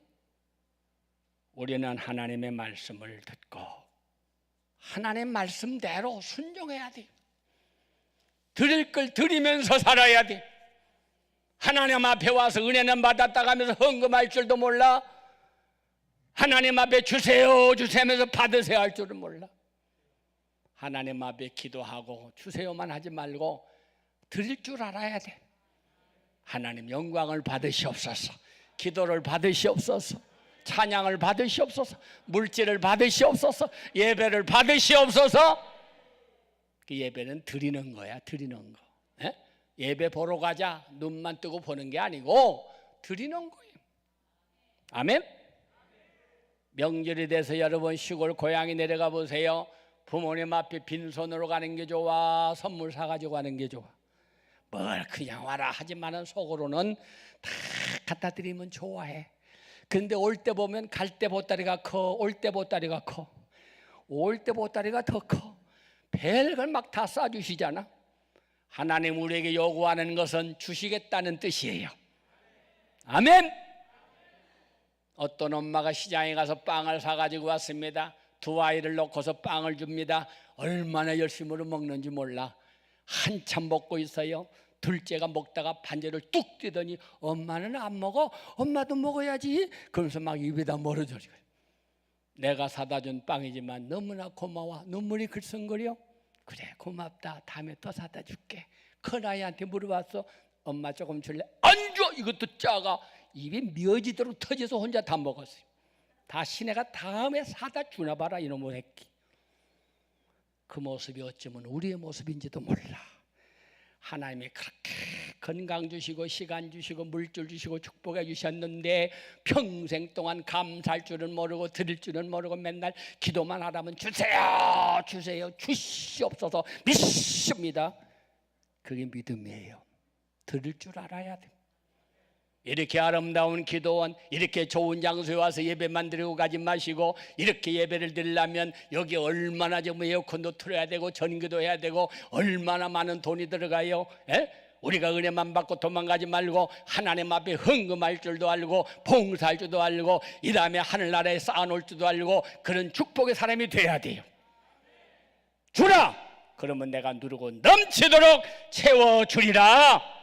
우리는 하나님의 말씀을 듣고 하나님의 말씀대로 순종해야 돼. 드릴 걸 드리면서 살아야 돼. 하나님 앞에 와서 은혜는 받았다 하면서 헌금할 줄도 몰라. 하나님 앞에 주세요 주세요 하면서 받으세요 할 줄은 몰라. 하나님 앞에 기도하고 주세요만 하지 말고 드릴 줄 알아야 돼. 하나님 영광을 받으시옵소서. 기도를 받으시옵소서. 찬양을 받으시옵소서. 물질을 받으시옵소서. 예배를 받으시옵소서. 그 예배는 드리는 거야. 드리는 거. 예배 보러 가자 눈만 뜨고 보는 게 아니고 드리는 거예요. 아멘. 명절이 돼서 여러분 시골 고향에 내려가 보세요. 부모님 앞에 빈손으로 가는 게 좋아, 선물 사가지고 가는 게 좋아? 뭘 그냥 와라 하지만은 속으로는 다 갖다 드리면 좋아해. 근데 올 때 보면 갈 때 보따리가 커, 올 때 보따리가 커, 올 때 보따리가 더 커. 별걸 막 다 쏴주시잖아. 하나님 우리에게 요구하는 것은 주시겠다는 뜻이에요. 아멘. 어떤 엄마가 시장에 가서 빵을 사가지고 왔습니다. 두 아이를 놓고서 빵을 줍니다. 얼마나 열심으로 먹는지 몰라. 한참 먹고 있어요. 둘째가 먹다가 반지를 뚝 떼더니 엄마는 안 먹어? 엄마도 먹어야지. 그러면서 막 입에다 멀어져요. 내가 사다 준 빵이지만 너무나 고마워. 눈물이 글썽거려. 그래 고맙다. 다음에 또 사다 줄게. 큰아이한테 물어봤어. 엄마 조금 줄래? 안 줘. 이것도 작아. 입이 미어지도록 터져서 혼자 다 먹었어요. 다시 내가 다음에 사다 주나 봐라 이놈의 새끼. 그 모습이 어쩌면 우리의 모습인지도 몰라. 하나님이 그렇게 건강 주시고 시간 주시고 물질 주시고 축복해 주셨는데 평생 동안 감사할 줄은 모르고 드릴 줄은 모르고 맨날 기도만 하라면 주세요 주세요 주시옵소서 믿습니다. 그게 믿음이에요. 드릴 줄 알아야 돼. 이렇게 아름다운 기도원, 이렇게 좋은 장소에 와서 예배만 드리고 가지 마시고 이렇게 예배를 드리려면 여기 얼마나 좀 에어컨도 틀어야 되고 전기도 해야 되고 얼마나 많은 돈이 들어가요. 에? 우리가 은혜만 받고 도망가지 말고 하나님 앞에 헌금할 줄도 알고 봉사할 줄도 알고 이 다음에 하늘나라에 쌓아놓을 줄도 알고 그런 축복의 사람이 돼야 돼요. 주라! 그러면 내가 누르고 넘치도록 채워주리라.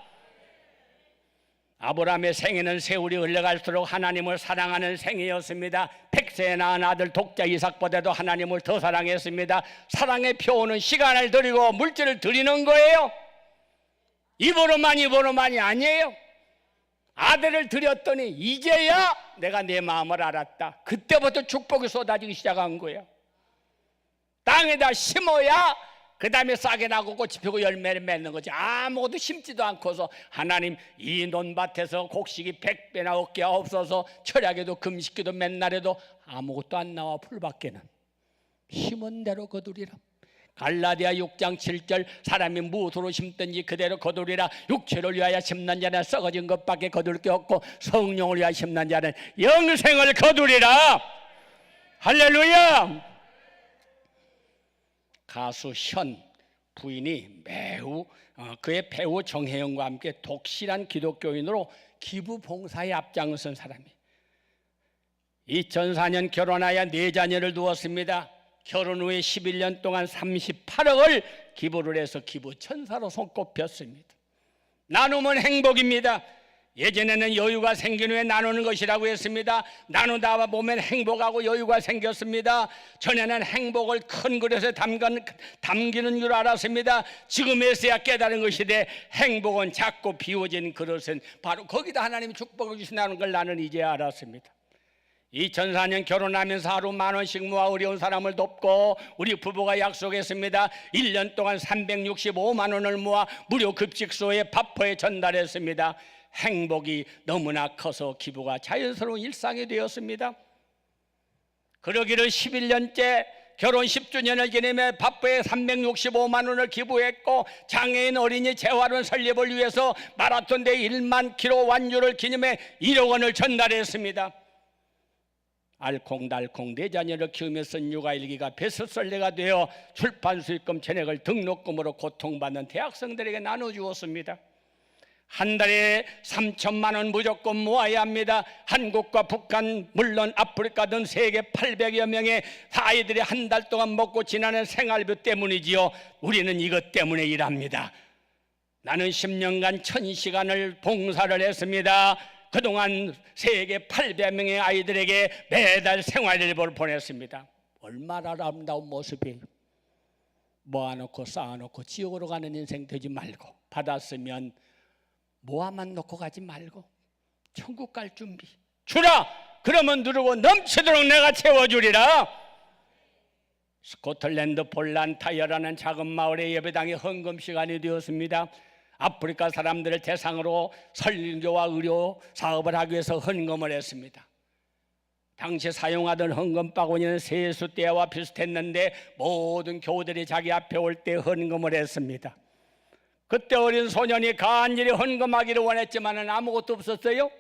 아브라함의 생애는 세월이 흘러갈수록 하나님을 사랑하는 생애였습니다. 100세에 낳은 아들 독자 이삭보다도 하나님을 더 사랑했습니다. 사랑의 표현은 시간을 드리고 물질을 드리는 거예요. 입으로만이 아니에요. 아들을 드렸더니 이제야 내가 내 마음을 알았다. 그때부터 축복이 쏟아지기 시작한 거예요. 땅에다 심어야 그 다음에 싸게 나고 꽃이 피고 열매를 맺는 거지. 아무것도 심지도 않고서 하나님 이 논밭에서 곡식이 100배나 얻게 없어서 철야기도 금식기도 맨날 해도 아무것도 안 나와. 풀밖에는 심은 대로 거두리라. 갈라디아 6장 7절 사람이 무엇으로 심든지 그대로 거두리라. 육체를 위하여 심는 자는 썩어진 것밖에 거둘 게 없고 성령을 위하여 심는 자는 영생을 거두리라. 할렐루야. 가수 현 부인이 매우 그의 배우 정혜영과 함께 독실한 기독교인으로 기부 봉사에 앞장선 사람이 2004년 결혼하여 4자녀를 두었습니다. 결혼 후에 11년 동안 38억을 기부를 해서 기부 천사로 손꼽혔습니다. 나누면 행복입니다. 예전에는 여유가 생긴 후에 나누는 것이라고 했습니다. 나누다 보면 행복하고 여유가 생겼습니다. 전에는 행복을 큰 그릇에 담기는 줄 알았습니다. 지금에서야 깨달은 것이되 행복은 작고 비워진 그릇은 바로 거기다 하나님이 축복을 주신다는 걸 나는 이제 알았습니다. 2004년 결혼하면서 하루 10,000원씩 모아 어려운 사람을 돕고 우리 부부가 약속했습니다. 1년 동안 365만 원을 모아 무료 급식소에 밥포에 전달했습니다. 행복이 너무나 커서 기부가 자연스러운 일상이 되었습니다. 그러기를 11년째 결혼 10주년을 기념해 밥부에 365만 원을 기부했고 장애인 어린이 재활원 설립을 위해서 마라톤 대 1만 킬로 완주를 기념해 1억 원을 전달했습니다. 알콩달콩 4자녀를 키우면서 육아일기가 베스트셀러가 되어 출판 수익금 전액을 등록금으로 고통받는 대학생들에게 나눠주었습니다. 한 달에 3천만 원 무조건 모아야 합니다. 한국과 북한 물론 아프리카 등 세계 800여 명의 아이들이 한 달 동안 먹고 지나는 생활비 때문이지요. 우리는 이것 때문에 일합니다. 나는 10년간 1000시간을 봉사를 했습니다. 그동안 세계 800명의 아이들에게 매달 생활일보를 보냈습니다. 얼마나 아름다운 모습이에요. 모아놓고 쌓아놓고 지옥으로 가는 인생 되지 말고 받았으면 모아만 놓고 가지 말고 천국 갈 준비 주라. 그러면 누르고 넘치도록 내가 채워주리라. 스코틀랜드 볼란타이어라는 작은 마을의 예배당이 헌금 시간이 되었습니다. 아프리카 사람들을 대상으로 설교와 의료 사업을 하기 위해서 헌금을 했습니다. 당시 사용하던 헌금 바구니는 세수대와 비슷했는데 모든 교우들이 자기 앞에 올 때 헌금을 했습니다. 그때 어린 소년이 간절히 헌금하기를 원했지만 아무것도 없었어요.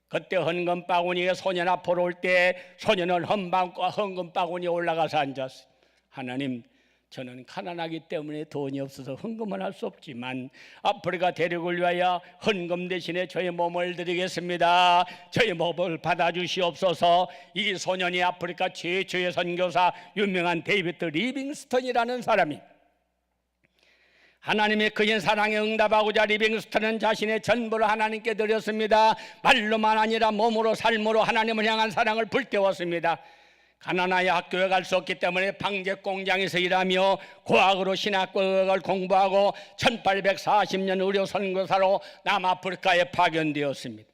그때 헌금 바구니에 소년 앞으로 올 때 소년은 헌금 바구니에 올라가서 앉았어요. 하나님, 저는 가난하기 때문에 돈이 없어서 헌금을 할 수 없지만 아프리카 대륙을 위하여 헌금 대신에 저의 몸을 드리겠습니다. 저의 몸을 받아주시옵소서. 이 소년이 아프리카 최초의 선교사 유명한 데이비드 리빙스턴이라는 사람이 하나님의 크신 사랑에 응답하고자 리빙스턴은 자신의 전부를 하나님께 드렸습니다. 말로만 아니라 몸으로 삶으로 하나님을 향한 사랑을 불태웠습니다. 가난하여 학교에 갈 수 없기 때문에 방제 공장에서 일하며 고학으로 신학교를 공부하고 1840년 의료 선교사로 남아프리카에 파견되었습니다.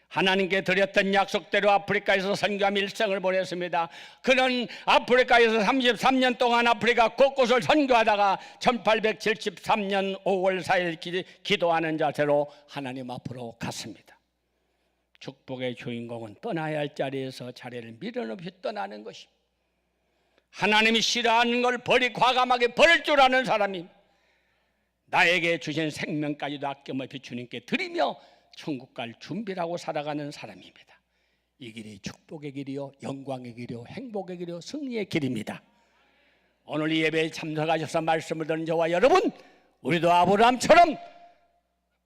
하나님께 드렸던 약속대로 아프리카에서 선교함 일생을 보냈습니다. 그는 아프리카에서 33년 동안 아프리카 곳곳을 선교하다가 1873년 5월 4일 기도하는 자세로 하나님 앞으로 갔습니다. 축복의 주인공은 떠나야 할 자리에서 자리를 미련 없이 떠나는 것입니다. 하나님이 싫어하는 걸 과감하게 버릴 줄 아는 사람입니다. 나에게 주신 생명까지도 아낌없이 주님께 드리며 천국 갈 준비를 하고 살아가는 사람입니다. 이 길이 축복의 길이요, 영광의 길이요, 행복의 길이요, 승리의 길입니다. 오늘 이 예배에 참석하셔서 말씀을 듣는 저와 여러분, 우리도 아브라함처럼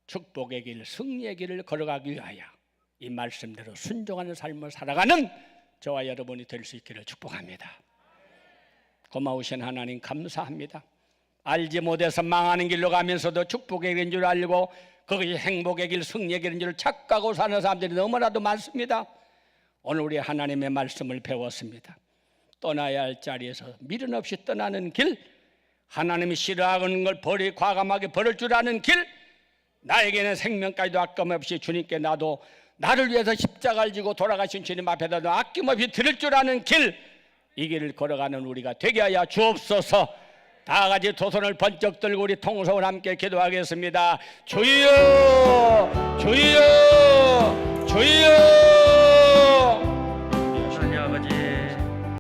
축복의 길, 승리의 길을 걸어가기 위하여 이 말씀대로 순종하는 삶을 살아가는 저와 여러분이 될 수 있기를 축복합니다. 고마우신 하나님 감사합니다. 알지 못해서 망하는 길로 가면서도 축복의 길인 줄 알고 그것이 행복의 길, 승리의 길인 줄 착각하고 사는 사람들이 너무나도 많습니다. 오늘 우리 하나님의 말씀을 배웠습니다. 떠나야 할 자리에서 미련 없이 떠나는 길, 하나님이 싫어하는 걸 과감하게 버릴 줄 아는 길, 나에게는 생명까지도 아낌없이 주님께 나를 위해서 십자가를 지고 돌아가신 주님 앞에다 아낌없이 드릴 줄 아는 길, 이 길을 걸어가는 우리가 되게 하여 주옵소서. 다 같이 두 손을 번쩍 들고 우리 통성을 함께 기도하겠습니다. 주여, 주여, 주여.